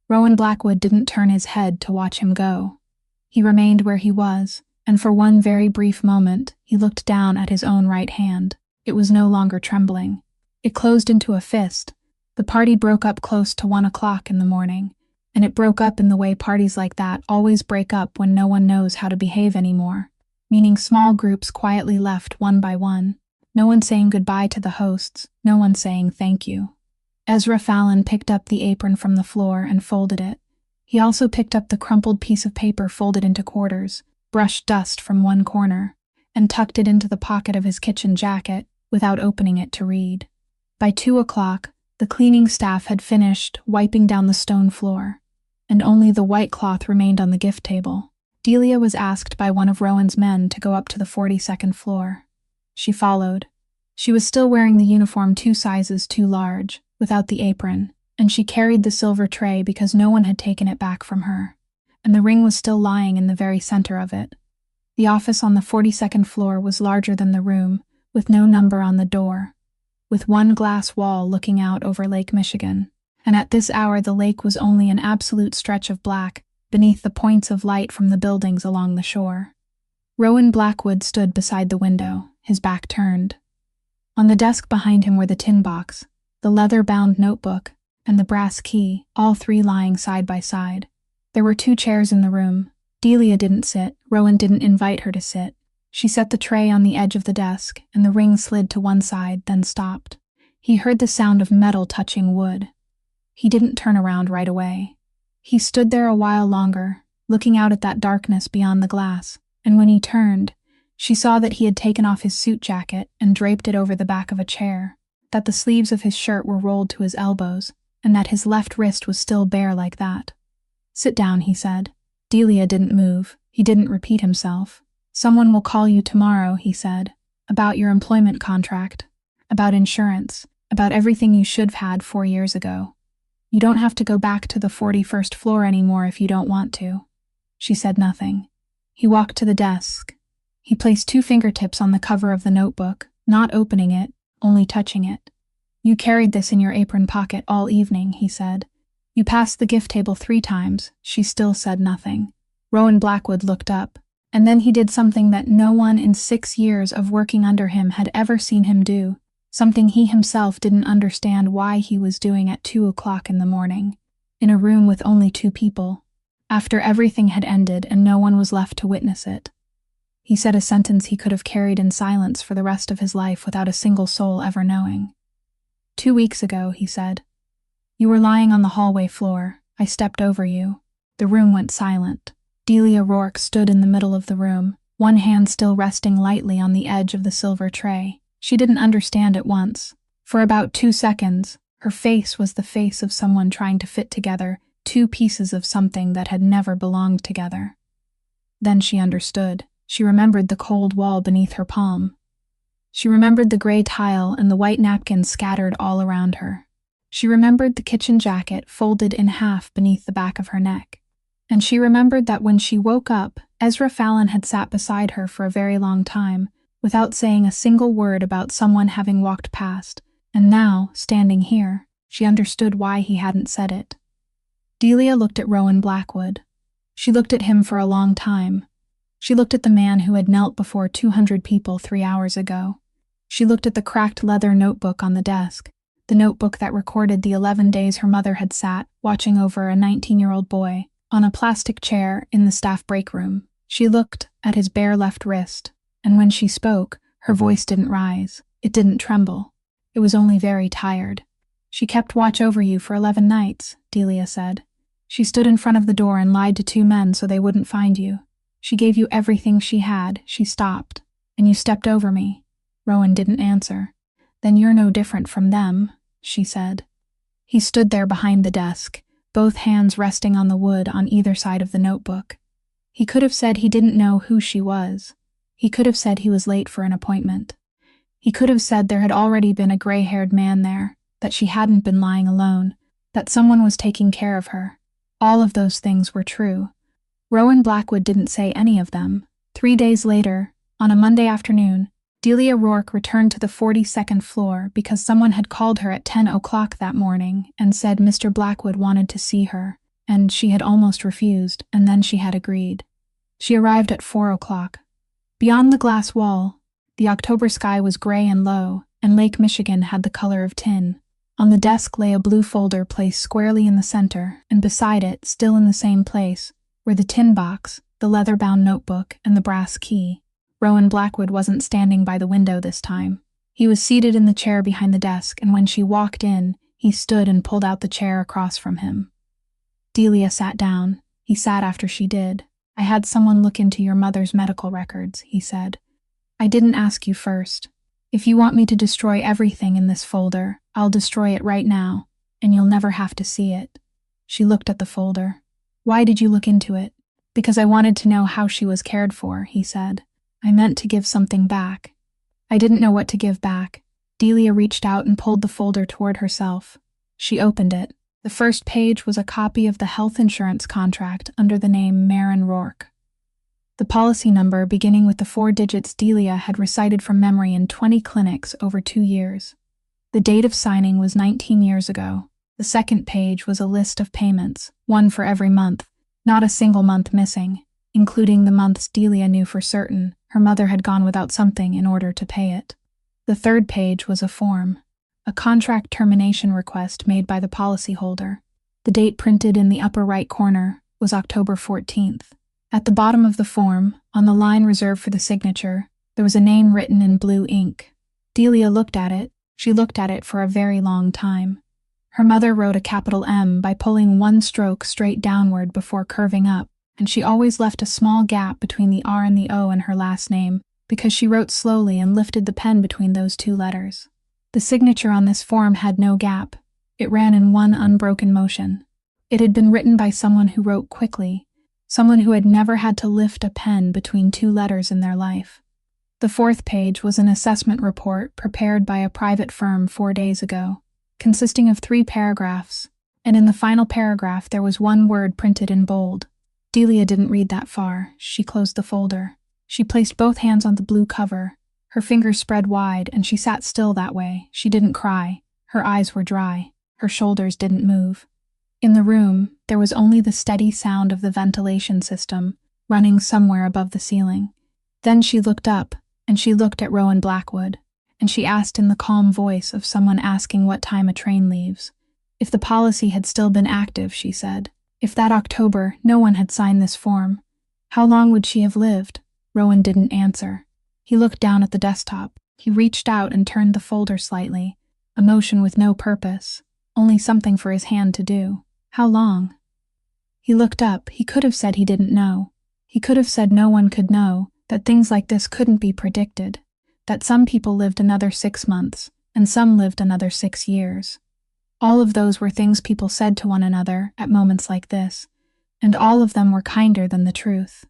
Rowan Blackwood didn't turn his head to watch him go. He remained where he was, and for one very brief moment he looked down at his own right hand. It was no longer trembling. It closed into a fist. The party broke up close to 1 o'clock in the morning, and it broke up in the way parties like that always break up when no one knows how to behave anymore, meaning small groups quietly left one by one, no one saying goodbye to the hosts, no one saying thank you. Ezra Fallon picked up the apron from the floor and folded it. He also picked up the crumpled piece of paper folded into quarters, brushed dust from one corner, and tucked it into the pocket of his kitchen jacket without opening it to read. By 2 o'clock, the cleaning staff had finished wiping down the stone floor, and only the white cloth remained on the gift table. Delia was asked by one of Rowan's men to go up to the 42nd floor. She followed. She was still wearing the uniform 2 sizes too large, without the apron, and she carried the silver tray because no one had taken it back from her, and the ring was still lying in the very center of it. The office on the 42nd floor was larger than the room, with no number on the door, with one glass wall looking out over Lake Michigan, and at this hour the lake was only an absolute stretch of black beneath the points of light from the buildings along the shore. Rowan Blackwood stood beside the window, his back turned. On the desk behind him were the tin box, the leather-bound notebook, and the brass key, all 3 lying side by side. There were 2 chairs in the room. Delia didn't sit. Rowan didn't invite her to sit. She set the tray on the edge of the desk, and the ring slid to one side, then stopped. He heard the sound of metal touching wood. He didn't turn around right away. He stood there a while longer, looking out at that darkness beyond the glass, and when he turned, she saw that he had taken off his suit jacket and draped it over the back of a chair, that the sleeves of his shirt were rolled to his elbows, and that his left wrist was still bare like that. "Sit down," he said. Delia didn't move. He didn't repeat himself. "Someone will call you tomorrow," he said, "about your employment contract, about insurance, about everything you should have had 4 years ago. You don't have to go back to the 41st floor anymore if you don't want to." She said nothing. He walked to the desk. He placed 2 fingertips on the cover of the notebook, not opening it, only touching it. "You carried this in your apron pocket all evening," he said. "You passed the gift table 3 times. She still said nothing. Rowan Blackwood looked up, and then he did something that no one in 6 years of working under him had ever seen him do, something he himself didn't understand why he was doing at 2 o'clock in the morning, in a room with only 2 people, after everything had ended and no one was left to witness it. He said a sentence he could have carried in silence for the rest of his life without a single soul ever knowing. 2 weeks ago, he said. "You were lying on the hallway floor. I stepped over you." The room went silent. Delia Rourke stood in the middle of the room, one hand still resting lightly on the edge of the silver tray. She didn't understand at once. For about 2 seconds, her face was the face of someone trying to fit together 2 pieces of something that had never belonged together. Then she understood. She remembered the cold wall beneath her palm. She remembered the gray tile and the white napkins scattered all around her. She remembered the kitchen jacket folded in half beneath the back of her neck. And she remembered that when she woke up, Ezra Fallon had sat beside her for a very long time, without saying a single word about someone having walked past, and now, standing here, she understood why he hadn't said it. Delia looked at Rowan Blackwood. She looked at him for a long time. She looked at the man who had knelt before 200 people 3 hours ago. She looked at the cracked leather notebook on the desk, the notebook that recorded the 11 days her mother had sat, watching over a 19-year-old boy, on a plastic chair in the staff break room. She looked at his bare left wrist, and when she spoke, her voice didn't rise. It didn't tremble. It was only very tired. "She kept watch over you for 11 nights, Delia said. "She stood in front of the door and lied to 2 men so they wouldn't find you. She gave you everything she had. She stopped, and you stepped over me. Rowan didn't answer. "Then you're no different from them," she said. He stood there behind the desk, both hands resting on the wood on either side of the notebook. He could have said he didn't know who she was. He could have said he was late for an appointment. He could have said there had already been a gray-haired man there, that she hadn't been lying alone, that someone was taking care of her. All of those things were true. Rowan Blackwood didn't say any of them. 3 days later, on a Monday afternoon, Delia Rourke returned to the 42nd floor because someone had called her at 10 o'clock that morning and said Mr. Blackwood wanted to see her, and she had almost refused, and then she had agreed. She arrived at 4 o'clock. Beyond the glass wall, the October sky was gray and low, and Lake Michigan had the color of tin. On the desk lay a blue folder placed squarely in the center, and beside it, still in the same place, were the tin box, the leather-bound notebook, and the brass key. Rowan Blackwood wasn't standing by the window this time. He was seated in the chair behind the desk, and when she walked in, he stood and pulled out the chair across from him. Delia sat down. He sat after she did. "I had someone look into your mother's medical records," he said. "I didn't ask you first. If you want me to destroy everything in this folder, I'll destroy it right now, and you'll never have to see it." She looked at the folder. "Why did you look into it?" "Because I wanted to know how she was cared for," he said. "I meant to give something back." "I didn't know what to give back." Delia reached out and pulled the folder toward herself. She opened it. The first page was a copy of the health insurance contract under the name Maren Rourke. The policy number, beginning with the 4 digits Delia had recited from memory in 20 clinics over 2 years. The date of signing was 19 years ago. The second page was a list of payments, one for every month, not a single month missing, including the months Delia knew for certain her mother had gone without something in order to pay it. The third page was a form, a contract termination request made by the policyholder. The date printed in the upper right corner was October 14th. At the bottom of the form, on the line reserved for the signature, there was a name written in blue ink. Delia looked at it. She looked at it for a very long time. Her mother wrote a capital M by pulling one stroke straight downward before curving up, and she always left a small gap between the R and the O in her last name because she wrote slowly and lifted the pen between those 2 letters. The signature on this form had no gap. It ran in one unbroken motion. It had been written by someone who wrote quickly, someone who had never had to lift a pen between 2 letters in their life. The 4th page was an assessment report prepared by a private firm 4 days ago, consisting of 3 paragraphs, and in the final paragraph there was one word printed in bold. Delia didn't read that far. She closed the folder. She placed both hands on the blue cover. Her fingers spread wide, and she sat still that way. She didn't cry. Her eyes were dry. Her shoulders didn't move. In the room, there was only the steady sound of the ventilation system, running somewhere above the ceiling. Then she looked up, and she looked at Rowan Blackwood, and she asked in the calm voice of someone asking what time a train leaves. If the policy had still been active, she said. If that October no one had signed this form, how long would she have lived? Rowan didn't answer. He looked down at the desktop. He reached out and turned the folder slightly, a motion with no purpose, only something for his hand to do. How long? He looked up. He could have said he didn't know. He could have said no one could know, that things like this couldn't be predicted, that some people lived another 6 months, and some lived another 6 years. All of those were things people said to one another at moments like this, and all of them were kinder than the truth.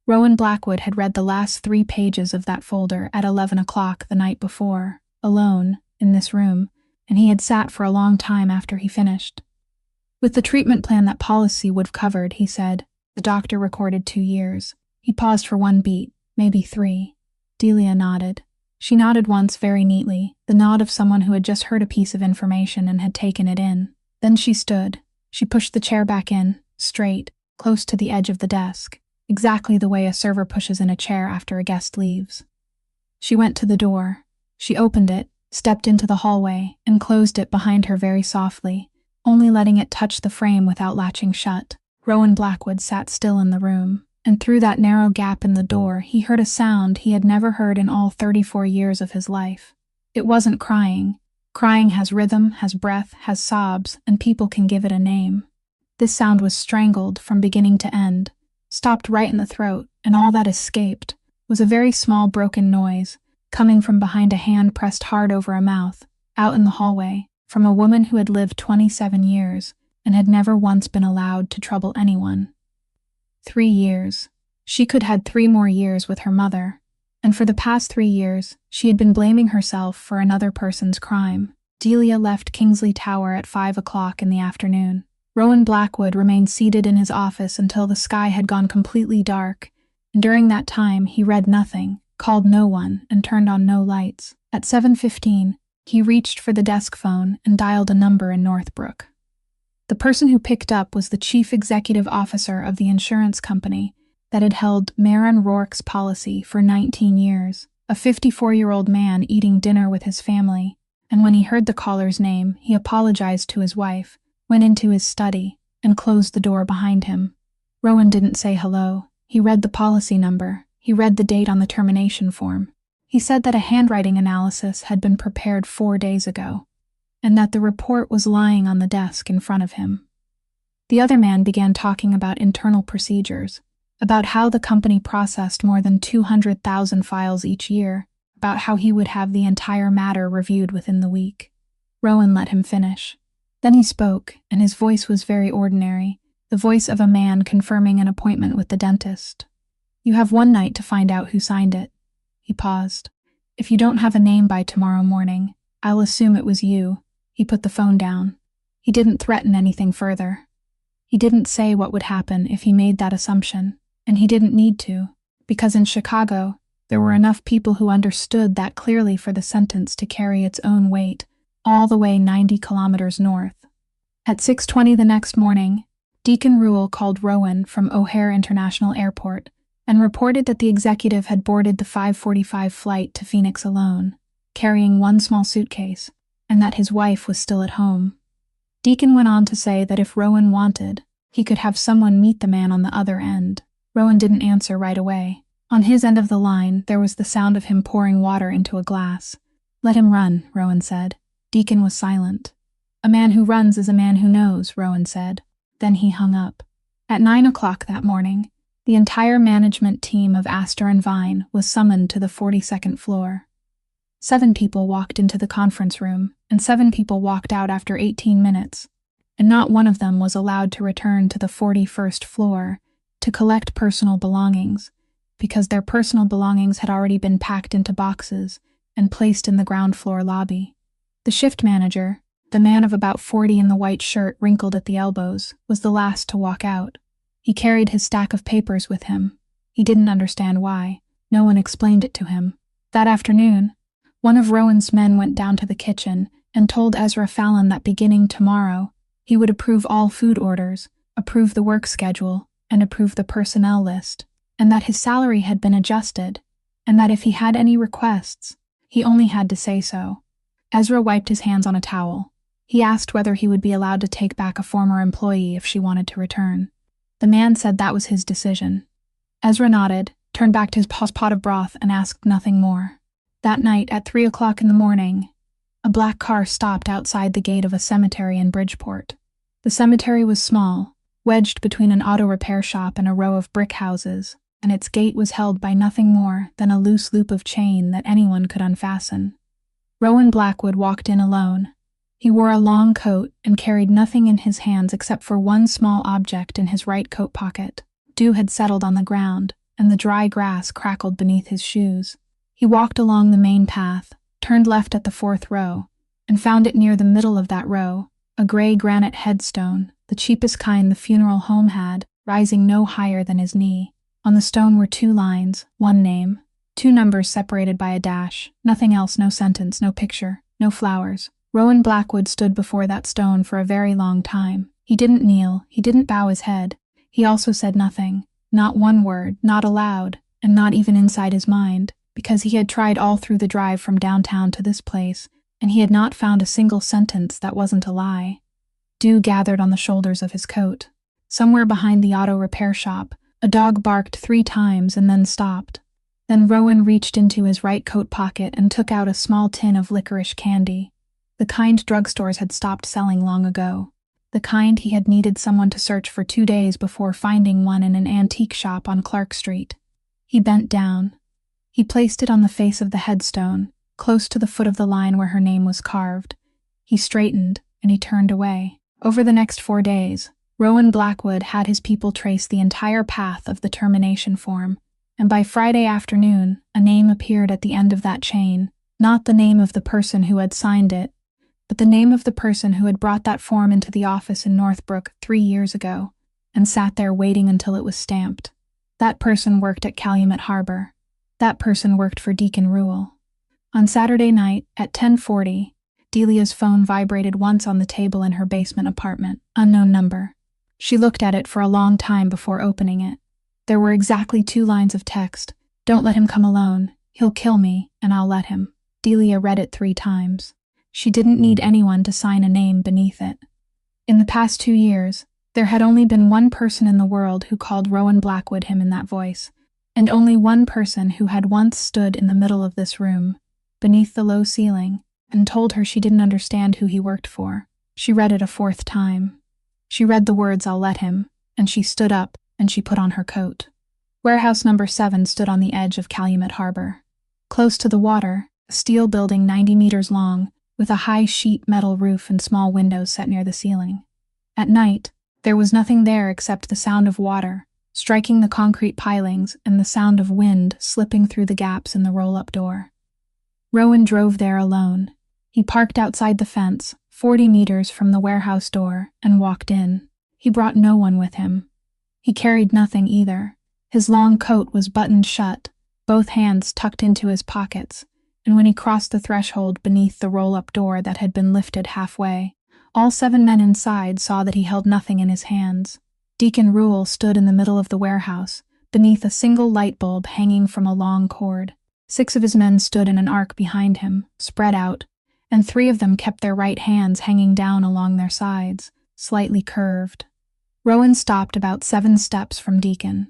Rowan Blackwood had read the last 3 pages of that folder at 11 o'clock the night before, alone, in this room, and he had sat for a long time after he finished. With the treatment plan that policy would have covered, he said, the doctor recorded 2 years. He paused for 1 beat, maybe 3. Delia nodded. She nodded once very neatly, the nod of someone who had just heard a piece of information and had taken it in. Then she stood. She pushed the chair back in, straight, close to the edge of the desk, exactly the way a server pushes in a chair after a guest leaves. She went to the door. She opened it, stepped into the hallway, and closed it behind her very softly, only letting it touch the frame without latching shut. Rowan Blackwood sat still in the room, and through that narrow gap in the door he heard a sound he had never heard in all 34 years of his life. It wasn't crying. Crying has rhythm, has breath, has sobs, and people can give it a name. This sound was strangled from beginning to end, stopped right in the throat, and all that escaped was a very small broken noise, coming from behind a hand pressed hard over a mouth, out in the hallway, from a woman who had lived 27 years and had never once been allowed to trouble anyone. 3 years. She could had 3 more years with her mother, and for the past 3 years, she had been blaming herself for another person's crime. Delia left Kingsley Tower at 5 o'clock in the afternoon. Rowan Blackwood remained seated in his office until the sky had gone completely dark, and during that time he read nothing, called no one, and turned on no lights. At 7:15, he reached for the desk phone and dialed a number in Northbrook. The person who picked up was the chief executive officer of the insurance company that had held Marin Rourke's policy for 19 years, a 54-year-old man eating dinner with his family, and when he heard the caller's name, he apologized to his wife, went into his study, and closed the door behind him. Rowan didn't say hello. He read the policy number. He read the date on the termination form. He said that a handwriting analysis had been prepared 4 days ago, and that the report was lying on the desk in front of him. The other man began talking about internal procedures, about how the company processed more than 200,000 files each year, about how he would have the entire matter reviewed within the week. Rowan let him finish. Then he spoke, and his voice was very ordinary, the voice of a man confirming an appointment with the dentist. "You have 1 night to find out who signed it." He paused. "If you don't have a name by tomorrow morning, I'll assume it was you." He put the phone down. He didn't threaten anything further. He didn't say what would happen if he made that assumption, and he didn't need to, because in Chicago, there were enough people who understood that clearly for the sentence to carry its own weight, all the way 90 kilometers north. At 6:20 the next morning, Deacon Rule called Rowan from O'Hare International Airport and reported that the executive had boarded the 5:45 flight to Phoenix alone, carrying 1 small suitcase, and that his wife was still at home. Deacon went on to say that if Rowan wanted, he could have someone meet the man on the other end. Rowan didn't answer right away. On his end of the line, there was the sound of him pouring water into a glass. "Let him run," Rowan said. Deacon was silent. "A man who runs is a man who knows," Rowan said. Then he hung up. At 9 o'clock that morning, the entire management team of Astor and Vine was summoned to the 42nd floor. 7 people walked into the conference room, and 7 people walked out after 18 minutes, and not one of them was allowed to return to the 41st floor to collect personal belongings, because their personal belongings had already been packed into boxes and placed in the ground floor lobby. The shift manager, the man of about 40 in the white shirt wrinkled at the elbows, was the last to walk out. He carried his stack of papers with him. He didn't understand why. No one explained it to him. That afternoon, one of Rowan's men went down to the kitchen and told Ezra Fallon that beginning tomorrow, he would approve all food orders, approve the work schedule, and approve the personnel list, and that his salary had been adjusted, and that if he had any requests, he only had to say so. Ezra wiped his hands on a towel. He asked whether he would be allowed to take back a former employee if she wanted to return. The man said that was his decision. Ezra nodded, turned back to his pot of broth, and asked nothing more. That night, at 3 o'clock in the morning, a black car stopped outside the gate of a cemetery in Bridgeport. The cemetery was small, wedged between an auto repair shop and a row of brick houses, and its gate was held by nothing more than a loose loop of chain that anyone could unfasten. Rowan Blackwood walked in alone. He wore a long coat and carried nothing in his hands except for one small object in his right coat pocket. Dew had settled on the ground, and the dry grass crackled beneath his shoes. He walked along the main path, turned left at the 4th row, and found it near the middle of that row, a gray granite headstone, the cheapest kind the funeral home had, rising no higher than his knee. On the stone were 2 lines, 1 name, 2 numbers separated by a dash, nothing else, no sentence, no picture, no flowers. Rowan Blackwood stood before that stone for a very long time. He didn't kneel, he didn't bow his head. He also said nothing, not one word, not aloud, and not even inside his mind, because he had tried all through the drive from downtown to this place, and he had not found a single sentence that wasn't a lie. Dew gathered on the shoulders of his coat. Somewhere behind the auto repair shop, a dog barked 3 times and then stopped. Then Rowan reached into his right coat pocket and took out a small tin of licorice candy. The kind drugstores had stopped selling long ago. The kind he had needed someone to search for 2 days before finding one in an antique shop on Clark Street. He bent down. He placed it on the face of the headstone, close to the foot of the line where her name was carved. He straightened, and he turned away. Over the next 4 days, Rowan Blackwood had his people trace the entire path of the termination form, and by Friday afternoon, a name appeared at the end of that chain, not the name of the person who had signed it, but the name of the person who had brought that form into the office in Northbrook 3 years ago, and sat there waiting until it was stamped. That person worked at Calumet Harbor. That person worked for Deacon Rule. On Saturday night, at 10:40, Delia's phone vibrated once on the table in her basement apartment. Unknown number. She looked at it for a long time before opening it. There were exactly 2 lines of text. "Don't let him come alone. He'll kill me, and I'll let him." Delia read it 3 times. She didn't need anyone to sign a name beneath it. In the past 2 years, there had only been one person in the world who called Rowan Blackwood him in that voice, and only one person who had once stood in the middle of this room, beneath the low ceiling, and told her she didn't understand who he worked for. She read it a 4th time. She read the words, "I'll let him," and she stood up, and she put on her coat. Warehouse number 7 stood on the edge of Calumet Harbor. Close to the water, a steel building 90 meters long, with a high sheet metal roof and small windows set near the ceiling. At night, there was nothing there except the sound of water striking the concrete pilings and the sound of wind slipping through the gaps in the roll-up door. Rowan drove there alone. He parked outside the fence, 40 meters from the warehouse door, and walked in. He brought no one with him. He carried nothing either. His long coat was buttoned shut, both hands tucked into his pockets, and when he crossed the threshold beneath the roll-up door that had been lifted halfway, all 7 men inside saw that he held nothing in his hands. Deacon Rule stood in the middle of the warehouse, beneath a single light bulb hanging from a long cord. 6 of his men stood in an arc behind him, spread out, and 3 of them kept their right hands hanging down along their sides, slightly curved. Rowan stopped about 7 steps from Deacon.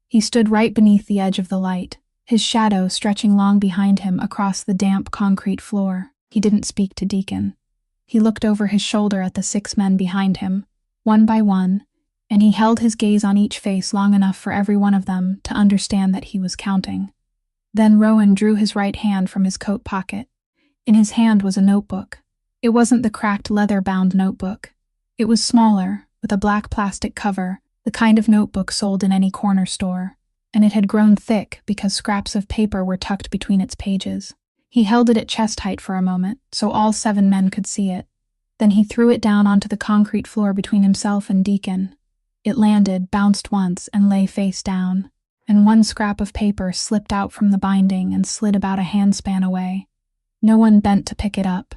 He stood right beneath the edge of the light, his shadow stretching long behind him across the damp concrete floor. He didn't speak to Deacon. He looked over his shoulder at the 6 men behind him, one by one, and he held his gaze on each face long enough for every one of them to understand that he was counting. Then Rowan drew his right hand from his coat pocket. In his hand was a notebook. It wasn't the cracked leather-bound notebook. It was smaller, with a black plastic cover, the kind of notebook sold in any corner store, and it had grown thick because scraps of paper were tucked between its pages. He held it at chest height for a moment, so all 7 men could see it. Then he threw it down onto the concrete floor between himself and Deacon. It landed, bounced once, and lay face down, and one scrap of paper slipped out from the binding and slid about a handspan away. No one bent to pick it up.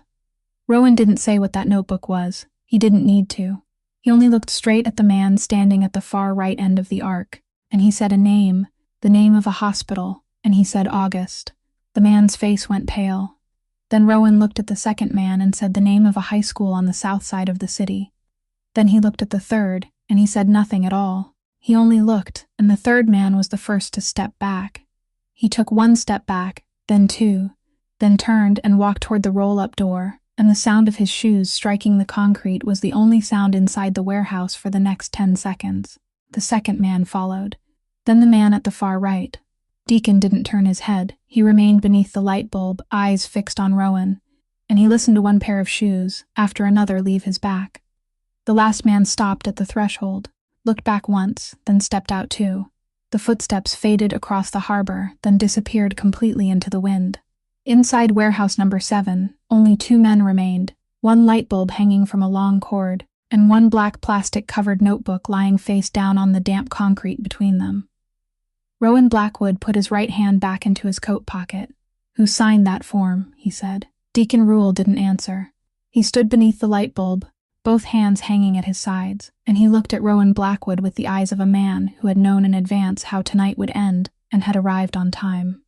Rowan didn't say what that notebook was. He didn't need to. He only looked straight at the man standing at the far right end of the arc, and he said a name, the name of a hospital, and he said August. The man's face went pale. Then Rowan looked at the second man and said the name of a high school on the south side of the city. Then he looked at the third, and he said nothing at all. He only looked, and the third man was the first to step back. He took 1 step back, then 2, then turned and walked toward the roll-up door, and the sound of his shoes striking the concrete was the only sound inside the warehouse for the next 10 seconds. The second man followed. Then the man at the far right. Deacon didn't turn his head. He remained beneath the light bulb, eyes fixed on Rowan, and he listened to one pair of shoes, after another, leave his back. The last man stopped at the threshold, looked back once, then stepped out too. The footsteps faded across the harbor, then disappeared completely into the wind. Inside warehouse number 7, only 2 men remained, 1 light bulb hanging from a long cord, and 1 black plastic-covered notebook lying face down on the damp concrete between them. Rowan Blackwood put his right hand back into his coat pocket. "Who signed that form?" he said. Deacon Rule didn't answer. He stood beneath the light bulb, both hands hanging at his sides, and he looked at Rowan Blackwood with the eyes of a man who had known in advance how tonight would end and had arrived on time.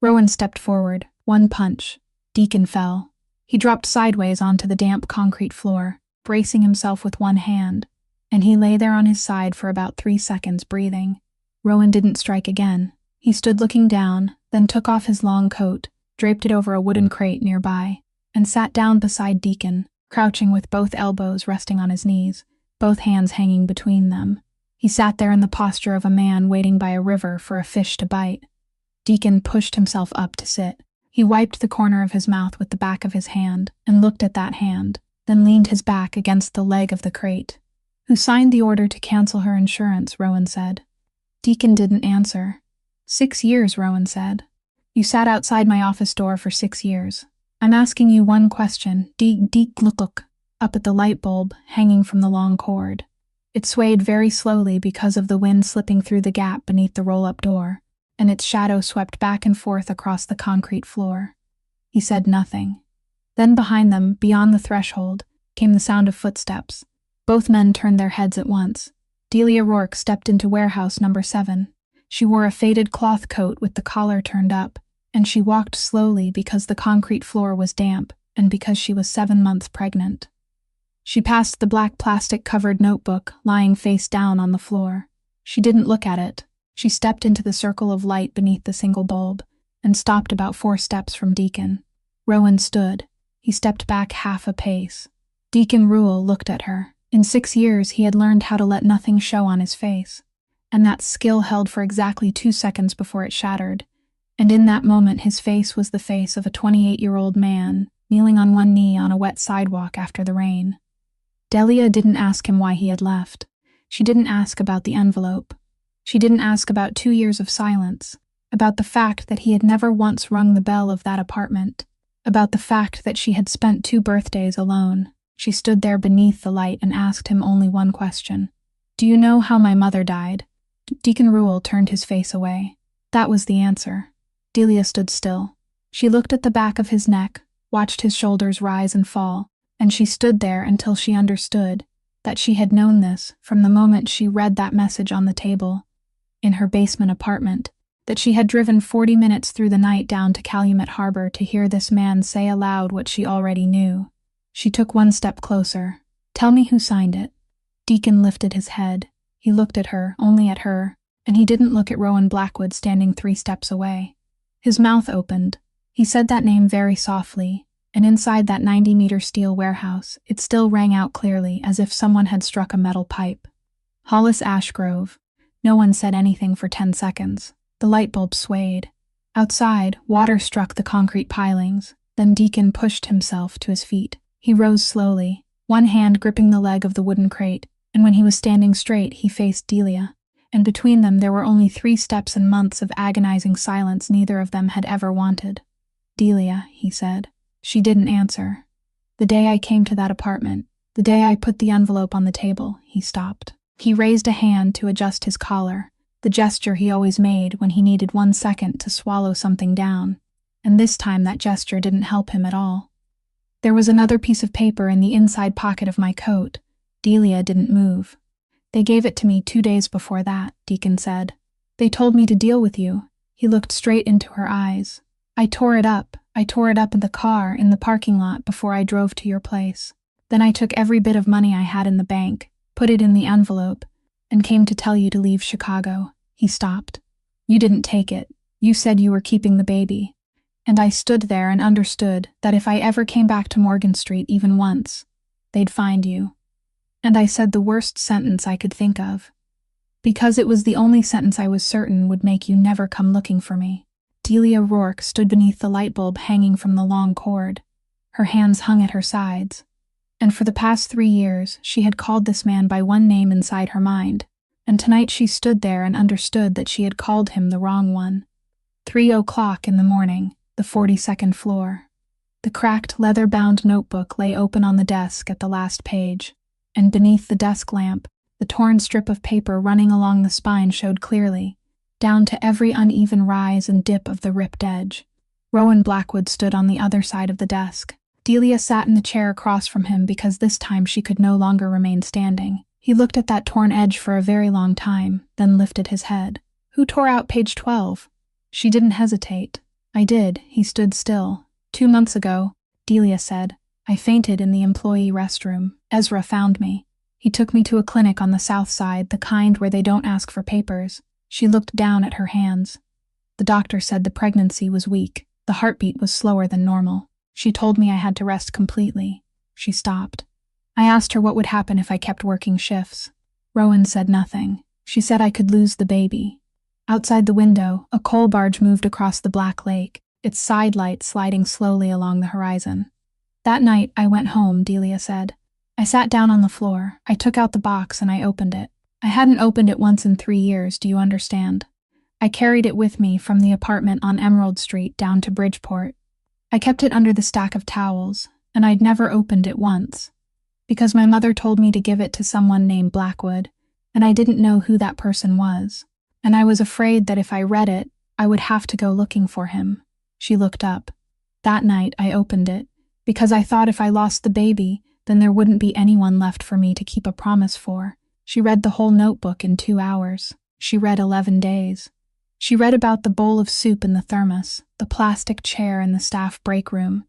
Rowan stepped forward, 1 punch. Deacon fell. He dropped sideways onto the damp concrete floor, bracing himself with 1 hand, and he lay there on his side for about 3 seconds, breathing. Rowan didn't strike again. He stood looking down, then took off his long coat, draped it over a wooden crate nearby, and sat down beside Deacon, crouching with both elbows resting on his knees, both hands hanging between them. He sat there in the posture of a man waiting by a river for a fish to bite. Deacon pushed himself up to sit. He wiped the corner of his mouth with the back of his hand and looked at that hand, then leaned his back against the leg of the crate. "Who signed the order to cancel her insurance?" Rowan said. Deacon didn't answer. 6 years, Rowan said. "You sat outside my office door for 6 years. I'm asking you one question." Deek looked up at the light bulb hanging from the long cord. It swayed very slowly because of the wind slipping through the gap beneath the roll-up door, and its shadow swept back and forth across the concrete floor. He said nothing. Then behind them, beyond the threshold, came the sound of footsteps. Both men turned their heads at once. Delia Rourke stepped into warehouse number 7. She wore a faded cloth coat with the collar turned up, and she walked slowly because the concrete floor was damp and because she was 7 months pregnant. She passed the black plastic-covered notebook lying face down on the floor. She didn't look at it. She stepped into the circle of light beneath the single bulb and stopped about 4 steps from Deacon. Rowan stood. He stepped back half a pace. Deacon Rule looked at her. In 6 years, he had learned how to let nothing show on his face, and that skill held for exactly 2 seconds before it shattered. And in that moment, his face was the face of a 28-year-old man kneeling on one knee on a wet sidewalk after the rain. Delia didn't ask him why he had left. She didn't ask about the envelope. She didn't ask about 2 years of silence, about the fact that he had never once rung the bell of that apartment, about the fact that she had spent 2 birthdays alone. She stood there beneath the light and asked him only one question. "Do you know how my mother died?" Deacon Rule turned his face away. That was the answer. Delia stood still. She looked at the back of his neck, watched his shoulders rise and fall, and she stood there until she understood that she had known this from the moment she read that message on the table in her basement apartment, that she had driven 40 minutes through the night down to Calumet Harbor to hear this man say aloud what she already knew. She took 1 step closer. "Tell me who signed it." Deacon lifted his head. He looked at her, only at her, and he didn't look at Rowan Blackwood standing 3 steps away. His mouth opened. He said that name very softly, and inside that 90-meter steel warehouse, it still rang out clearly as if someone had struck a metal pipe. Hollis Ashgrove. No one said anything for 10 seconds. The light bulb swayed. Outside, water struck the concrete pilings. Then Deacon pushed himself to his feet. He rose slowly, one hand gripping the leg of the wooden crate, and when he was standing straight, he faced Delia. And between them there were only 3 steps and months of agonizing silence neither of them had ever wanted. "Delia," he said. She didn't answer. "The day I came to that apartment, the day I put the envelope on the table," he stopped. He raised a hand to adjust his collar, the gesture he always made when he needed 1 second to swallow something down, and this time that gesture didn't help him at all. "There was another piece of paper in the inside pocket of my coat." Delia didn't move. "They gave it to me 2 days before that," Deacon said. "They told me to deal with you." He looked straight into her eyes. I tore it up in the car, in the parking lot before I drove to your place. Then I took every bit of money I had in the bank, put it in the envelope, and came to tell you to leave Chicago." He stopped. "You didn't take it. You said you were keeping the baby. And I stood there and understood that if I ever came back to Morgan Street even once, they'd find you. And I said the worst sentence I could think of, because it was the only sentence I was certain would make you never come looking for me." Delia Rourke stood beneath the light bulb hanging from the long cord. Her hands hung at her sides. And for the past 3 years, she had called this man by one name inside her mind, and tonight she stood there and understood that she had called him the wrong one. 3:00 in the morning, the 42nd floor. The cracked, leather-bound notebook lay open on the desk at the last page, and beneath the desk lamp, the torn strip of paper running along the spine showed clearly, down to every uneven rise and dip of the ripped edge. Rowan Blackwood stood on the other side of the desk. Delia sat in the chair across from him because this time she could no longer remain standing. He looked at that torn edge for a very long time, then lifted his head. "Who tore out page 12? She didn't hesitate. "I did." He stood still. 2 months ago, Delia said. "I fainted in the employee restroom. Ezra found me. He took me to a clinic on the south side, the kind where they don't ask for papers." She looked down at her hands. "The doctor said the pregnancy was weak. The heartbeat was slower than normal. She told me I had to rest completely." She stopped. "I asked her what would happen if I kept working shifts. Rowan said nothing. She said I could lose the baby. Outside the window, a coal barge moved across the black lake, its side lights sliding slowly along the horizon. That night, I went home, Delia said. I sat down on the floor, I took out the box and I opened it. I hadn't opened it once in 3 years, do you understand? I carried it with me from the apartment on Emerald Street down to Bridgeport. I kept it under the stack of towels, and I'd never opened it once. Because my mother told me to give it to someone named Blackwood, and I didn't know who that person was. And I was afraid that if I read it, I would have to go looking for him. She looked up. That night, I opened it, because I thought if I lost the baby, then there wouldn't be anyone left for me to keep a promise for. She read the whole notebook in 2 hours. She read 11 days. She read about the bowl of soup in the thermos, the plastic chair in the staff break room,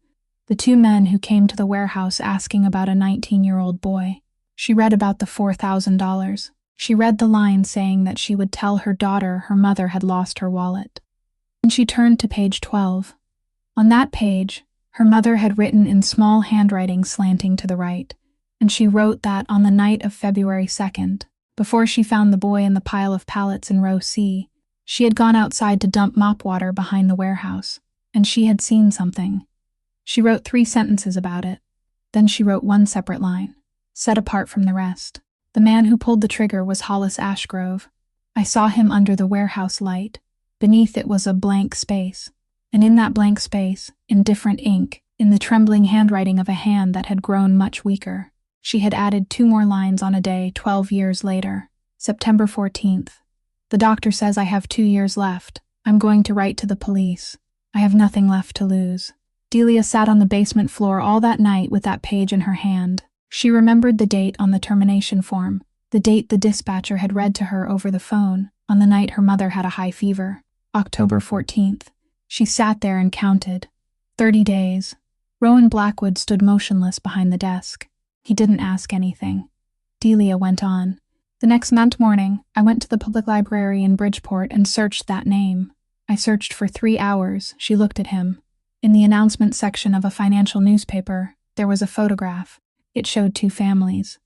the 2 men who came to the warehouse asking about a 19-year-old boy. She read about the $4,000. She read the line saying that she would tell her daughter her mother had lost her wallet. And she turned to page 12. On that page, her mother had written in small handwriting slanting to the right, and she wrote that on the night of February 2nd, before she found the boy in the pile of pallets in row C, she had gone outside to dump mop water behind the warehouse, and she had seen something. She wrote 3 sentences about it. Then she wrote 1 separate line, set apart from the rest. The man who pulled the trigger was Hollis Ashgrove. I saw him under the warehouse light. Beneath it was a blank space, and in that blank space, in different ink, in the trembling handwriting of a hand that had grown much weaker, she had added 2 more lines on a day 12 years later. September 14th. The doctor says I have 2 years left. I'm going to write to the police. I have nothing left to lose. Delia sat on the basement floor all that night with that page in her hand. She remembered the date on the termination form, the date the dispatcher had read to her over the phone, on the night her mother had a high fever, October 14th. She sat there and counted. 30 days. Rowan Blackwood stood motionless behind the desk. He didn't ask anything. Delia went on. The next morning, I went to the public library in Bridgeport and searched that name. I searched for 3 hours. She looked at him. In the announcement section of a financial newspaper, there was a photograph. It showed 2 families.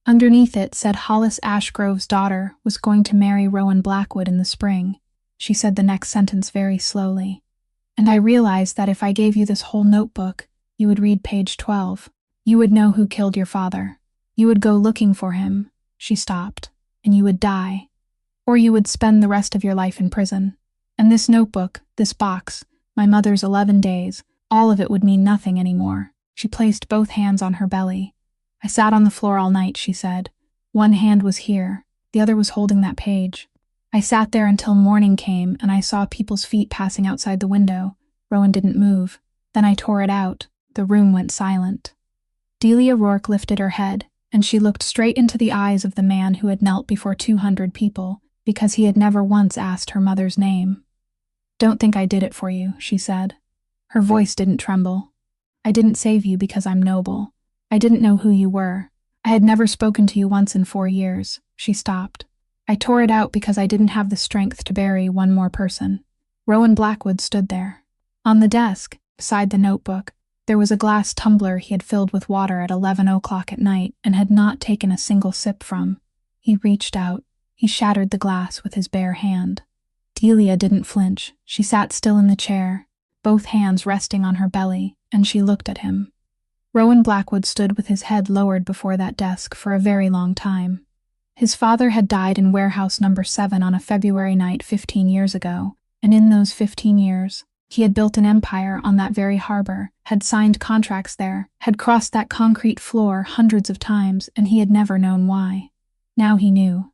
Underneath it said Hollis Ashgrove's daughter was going to marry Rowan Blackwood in the spring. She said the next sentence very slowly. And I realized that if I gave you this whole notebook, you would read page 12. You would know who killed your father. You would go looking for him. She stopped. And you would die. Or you would spend the rest of your life in prison. And this notebook, this box, my mother's 11 days, all of it would mean nothing anymore. She placed both hands on her belly. I sat on the floor all night, she said. One hand was here. The other was holding that page. I sat there until morning came and I saw people's feet passing outside the window. Rowan didn't move. Then I tore it out. The room went silent. Delia Rourke lifted her head, and she looked straight into the eyes of the man who had knelt before 200 people because he had never once asked her mother's name. Don't think I did it for you, she said. Her voice didn't tremble. I didn't save you because I'm noble. I didn't know who you were. I had never spoken to you once in 4 years. She stopped. I tore it out because I didn't have the strength to bury one more person. Rowan Blackwood stood there. On the desk, beside the notebook, there was a glass tumbler he had filled with water at 11 o'clock at night and had not taken a single sip from. He reached out. He shattered the glass with his bare hand. Delia didn't flinch. She sat still in the chair, both hands resting on her belly, and she looked at him. Rowan Blackwood stood with his head lowered before that desk for a very long time. His father had died in warehouse number 7 on a February night 15 years ago, and in those 15 years, he had built an empire on that very harbor, had signed contracts there, had crossed that concrete floor hundreds of times, and he had never known why. Now he knew.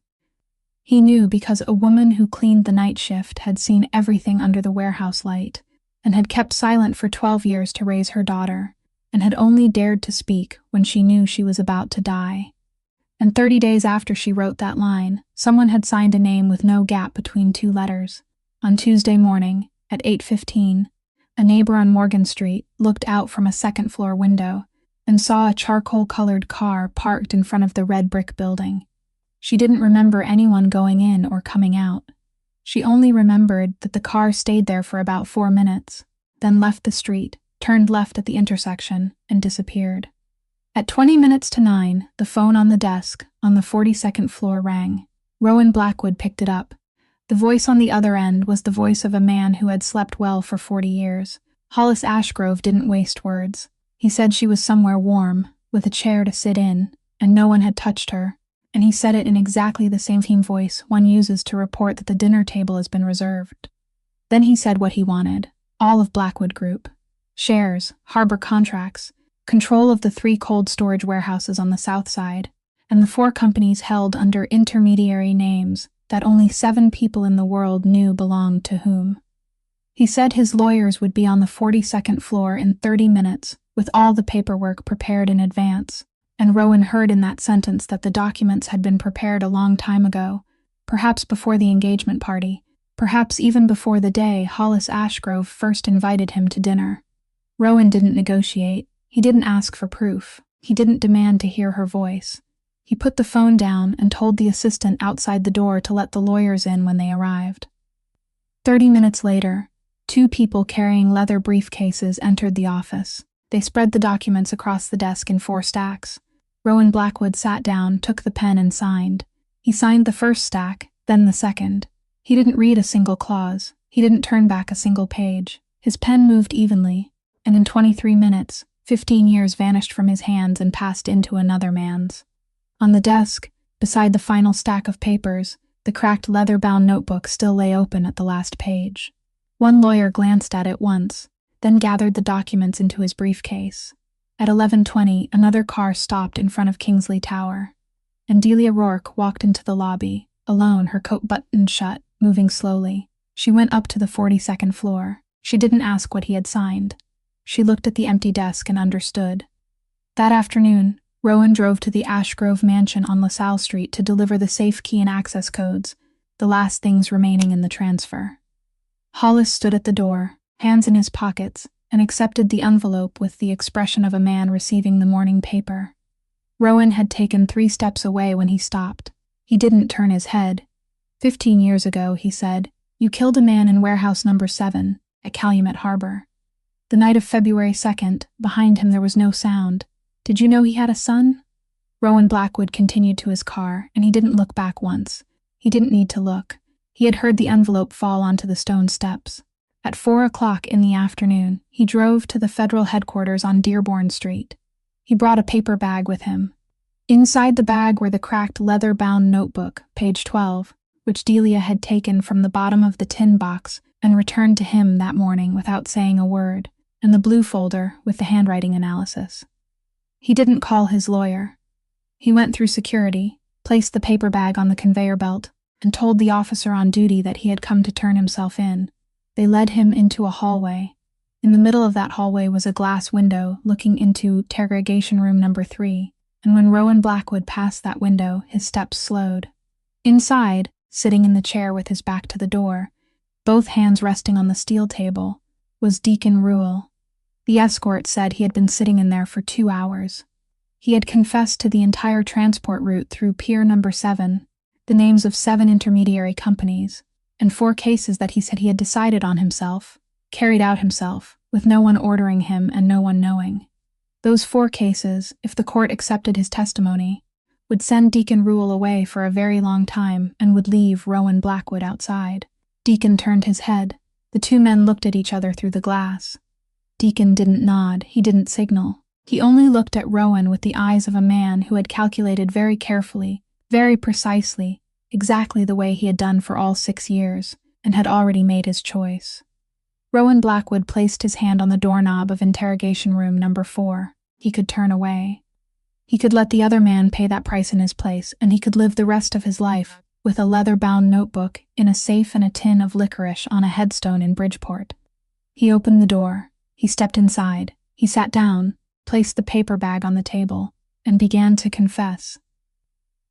He knew because a woman who cleaned the night shift had seen everything under the warehouse light, and had kept silent for 12 years to raise her daughter, and had only dared to speak when she knew she was about to die. And 30 days after she wrote that line, someone had signed a name with no gap between 2 letters. On Tuesday morning, at 8:15, a neighbor on Morgan Street looked out from a second-floor window and saw a charcoal-colored car parked in front of the red brick building. She didn't remember anyone going in or coming out. She only remembered that the car stayed there for about 4 minutes, then left the street, turned left at the intersection, and disappeared. At 20 minutes to 9, the phone on the desk on the 42nd floor rang. Rowan Blackwood picked it up. The voice on the other end was the voice of a man who had slept well for 40 years. Hollis Ashgrove didn't waste words. He said she was somewhere warm, with a chair to sit in, and no one had touched her, and he said it in exactly the same voice one uses to report that the dinner table has been reserved. Then he said what he wanted: all of Blackwood Group. Shares, harbor contracts, control of the 3 cold storage warehouses on the south side, and the 4 companies held under intermediary names that only 7 people in the world knew belonged to whom. He said his lawyers would be on the 42nd floor in 30 minutes, with all the paperwork prepared in advance, and Rowan heard in that sentence that the documents had been prepared a long time ago, perhaps before the engagement party, perhaps even before the day Hollis Ashgrove first invited him to dinner. Rowan didn't negotiate. He didn't ask for proof. He didn't demand to hear her voice. He put the phone down and told the assistant outside the door to let the lawyers in when they arrived. 30 minutes later, 2 people carrying leather briefcases entered the office. They spread the documents across the desk in 4 stacks. Rowan Blackwood sat down, took the pen, and signed. He signed the first stack, then the second. He didn't read a single clause. He didn't turn back a single page. His pen moved evenly, and in 23 minutes, 15 years vanished from his hands and passed into another man's. On the desk, beside the final stack of papers, the cracked leather-bound notebook still lay open at the last page. One lawyer glanced at it once, then gathered the documents into his briefcase. At 11:20, another car stopped in front of Kingsley Tower, and Delia Rourke walked into the lobby, alone, her coat buttoned shut, moving slowly. She went up to the 42nd floor. She didn't ask what he had signed. She looked at the empty desk and understood. That afternoon, Rowan drove to the Ashgrove mansion on LaSalle Street to deliver the safe key and access codes, the last things remaining in the transfer. Hollis stood at the door, hands in his pockets, and accepted the envelope with the expression of a man receiving the morning paper. Rowan had taken 3 steps away when he stopped. He didn't turn his head. 15 years ago, he said, you killed a man in warehouse number 7 at Calumet Harbor. The night of February 2nd, behind him there was no sound. Did you know he had a son? Rowan Blackwood continued to his car, and he didn't look back once. He didn't need to look. He had heard the envelope fall onto the stone steps. At 4 o'clock in the afternoon, he drove to the federal headquarters on Dearborn Street. He brought a paper bag with him. Inside the bag were the cracked leather-bound notebook, page 12, which Delia had taken from the bottom of the tin box and returned to him that morning without saying a word, and the blue folder with the handwriting analysis. He didn't call his lawyer. He went through security, placed the paper bag on the conveyor belt, and told the officer on duty that he had come to turn himself in. They led him into a hallway. In the middle of that hallway was a glass window looking into interrogation room number 3, and when Rowan Blackwood passed that window, his steps slowed. Inside, sitting in the chair with his back to the door, both hands resting on the steel table, was Deacon Rule. The escort said he had been sitting in there for 2 hours. He had confessed to the entire transport route through Pier Number 7, the names of 7 intermediary companies, and 4 cases that he said he had decided on himself, carried out himself, with no one ordering him and no one knowing. Those 4 cases, if the court accepted his testimony, would send Deacon Rule away for a very long time and would leave Rowan Blackwood outside. Deacon turned his head. The 2 men looked at each other through the glass. Deacon didn't nod, he didn't signal. He only looked at Rowan with the eyes of a man who had calculated very carefully, very precisely, exactly the way he had done for all 6 years, and had already made his choice. Rowan Blackwood placed his hand on the doorknob of interrogation room number 4. He could turn away. He could let the other man pay that price in his place, and he could live the rest of his life with a leather-bound notebook in a safe and a tin of licorice on a headstone in Bridgeport. He opened the door. He stepped inside. He sat down, placed the paper bag on the table, and began to confess.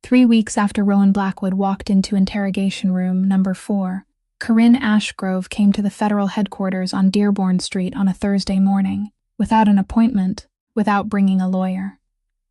3 weeks after Rowan Blackwood walked into interrogation room number 4, Corinne Ashgrove came to the federal headquarters on Dearborn Street on a Thursday morning, without an appointment, without bringing a lawyer.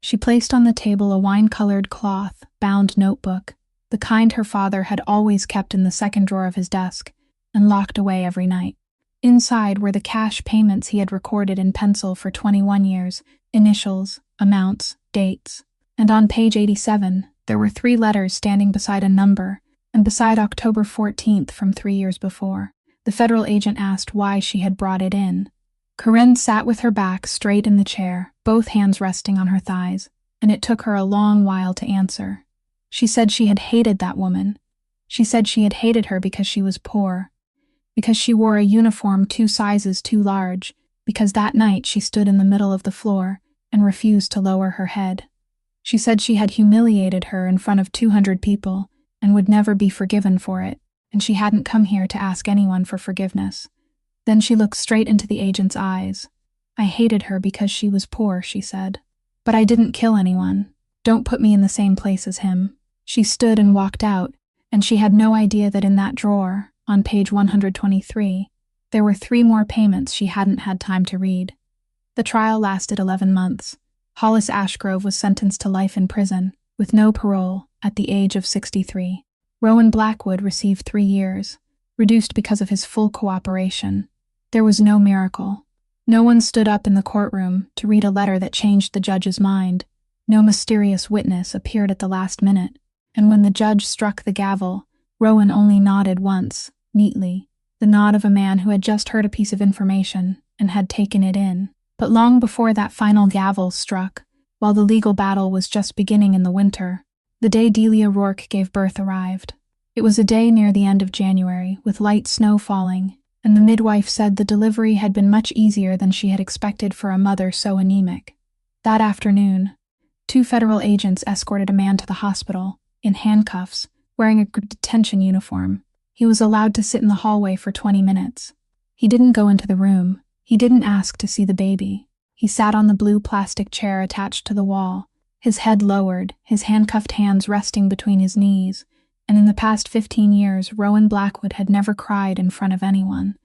She placed on the table a wine-colored cloth-bound notebook, the kind her father had always kept in the second drawer of his desk, and locked away every night. Inside were the cash payments he had recorded in pencil for 21 years, initials, amounts, dates, and on page 87, there were 3 letters standing beside a number, and beside October 14th from 3 years before. The federal agent asked why she had brought it in. Corinne sat with her back straight in the chair, both hands resting on her thighs, and it took her a long while to answer. She said she had hated that woman. She said she had hated her because she was poor, because she wore a uniform 2 sizes too large, because that night she stood in the middle of the floor and refused to lower her head. She said she had humiliated her in front of 200 people and would never be forgiven for it, and she hadn't come here to ask anyone for forgiveness. Then she looked straight into the agent's eyes. I hated her because she was poor, she said. But I didn't kill anyone. Don't put me in the same place as him. She stood and walked out, and she had no idea that in that drawer, on page 123, there were 3 more payments she hadn't had time to read. The trial lasted 11 months. Hollis Ashgrove was sentenced to life in prison, with no parole, at the age of 63. Rowan Blackwood received 3 years, reduced because of his full cooperation. There was no miracle. No one stood up in the courtroom to read a letter that changed the judge's mind. No mysterious witness appeared at the last minute, and when the judge struck the gavel, Rowan only nodded once, neatly, the nod of a man who had just heard a piece of information and had taken it in. But long before that final gavel struck, while the legal battle was just beginning in the winter, the day Delia Rourke gave birth arrived. It was a day near the end of January, with light snow falling, and the midwife said the delivery had been much easier than she had expected for a mother so anemic. That afternoon, 2 federal agents escorted a man to the hospital, in handcuffs, wearing a detention uniform. He was allowed to sit in the hallway for 20 minutes. He didn't go into the room. He didn't ask to see the baby. He sat on the blue plastic chair attached to the wall, his head lowered, his handcuffed hands resting between his knees, and in the past 15 years, Rowan Blackwood had never cried in front of anyone.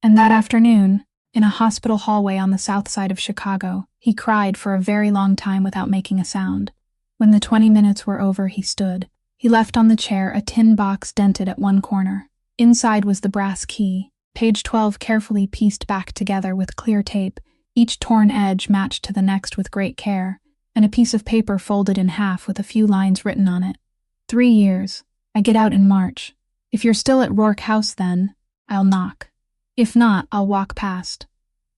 And that afternoon, in a hospital hallway on the south side of Chicago, he cried for a very long time without making a sound. When the 20 minutes were over, he stood. He left on the chair a tin box dented at one corner. Inside was the brass key, page 12 carefully pieced back together with clear tape, each torn edge matched to the next with great care, and a piece of paper folded in half with a few lines written on it. 3 years. I get out in March. If you're still at Rourke House then, I'll knock. If not, I'll walk past.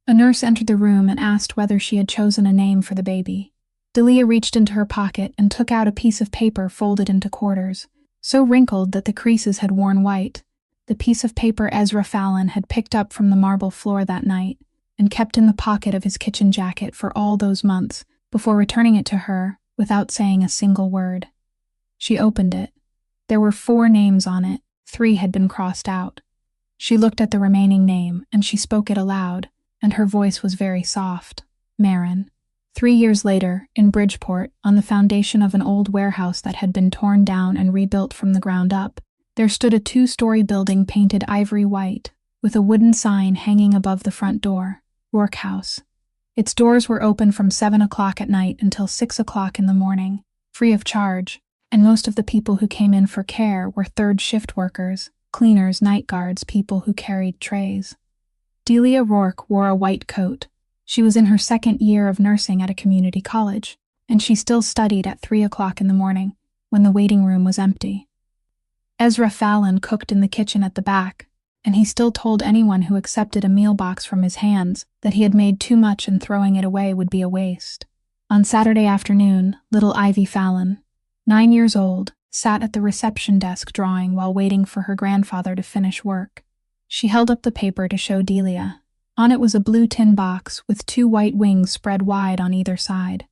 A nurse entered the room and asked whether she had chosen a name for the baby. Delia reached into her pocket and took out a piece of paper folded into quarters, so wrinkled that the creases had worn white. The piece of paper Ezra Fallon had picked up from the marble floor that night and kept in the pocket of his kitchen jacket for all those months before returning it to her without saying a single word. She opened it. There were 4 names on it. 3 had been crossed out. She looked at the remaining name, and she spoke it aloud, and her voice was very soft. Marin. 3 years later, in Bridgeport, on the foundation of an old warehouse that had been torn down and rebuilt from the ground up, there stood a 2-story building painted ivory white, with a wooden sign hanging above the front door, Rourke House. Its doors were open from 7 o'clock at night until 6 o'clock in the morning, free of charge, and most of the people who came in for care were third-shift workers, cleaners, night guards, people who carried trays. Delia Rourke wore a white coat. She was in her 2nd year of nursing at a community college, and she still studied at 3 o'clock in the morning, when the waiting room was empty. Ezra Fallon cooked in the kitchen at the back, and he still told anyone who accepted a meal box from his hands that he had made too much and throwing it away would be a waste. On Saturday afternoon, little Ivy Fallon, 9 years old, sat at the reception desk drawing while waiting for her grandfather to finish work. She held up the paper to show Delia. On it was a blue tin box with 2 white wings spread wide on either side.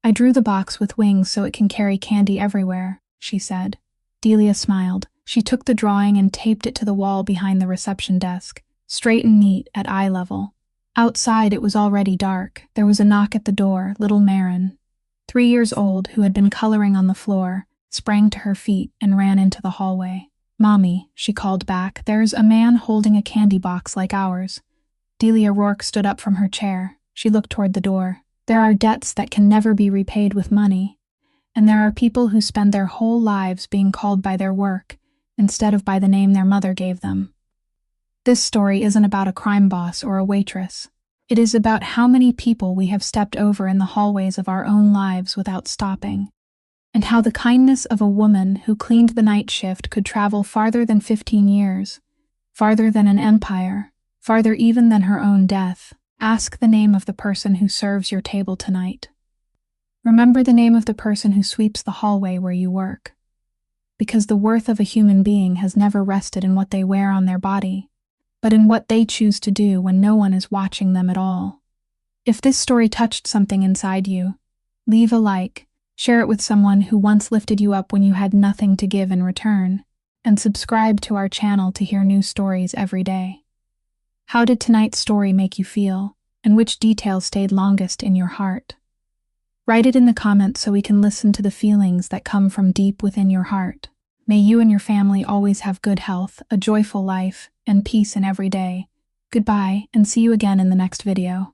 I drew the box with wings so it can carry candy everywhere, she said. Delia smiled. She took the drawing and taped it to the wall behind the reception desk, straight and neat at eye level. Outside it was already dark. There was a knock at the door. Little Marin, 3 years old, who had been coloring on the floor, sprang to her feet and ran into the hallway. Mommy, she called back, there's a man holding a candy box like ours. Delia Rourke stood up from her chair. She looked toward the door. There are debts that can never be repaid with money, and there are people who spend their whole lives being called by their work instead of by the name their mother gave them. This story isn't about a crime boss or a waitress. It is about how many people we have stepped over in the hallways of our own lives without stopping. and how the kindness of a woman who cleaned the night shift could travel farther than 15 years, farther than an empire, farther even than her own death. Ask the name of the person who serves your table tonight. Remember the name of the person who sweeps the hallway where you work. Because the worth of a human being has never rested in what they wear on their body, but in what they choose to do when no one is watching them at all. If this story touched something inside you, leave a like, share it with someone who once lifted you up when you had nothing to give in return, and subscribe to our channel to hear new stories every day. How did tonight's story make you feel, and which detail stayed longest in your heart? Write it in the comments so we can listen to the feelings that come from deep within your heart. May you and your family always have good health, a joyful life, and peace in every day. Goodbye, and see you again in the next video.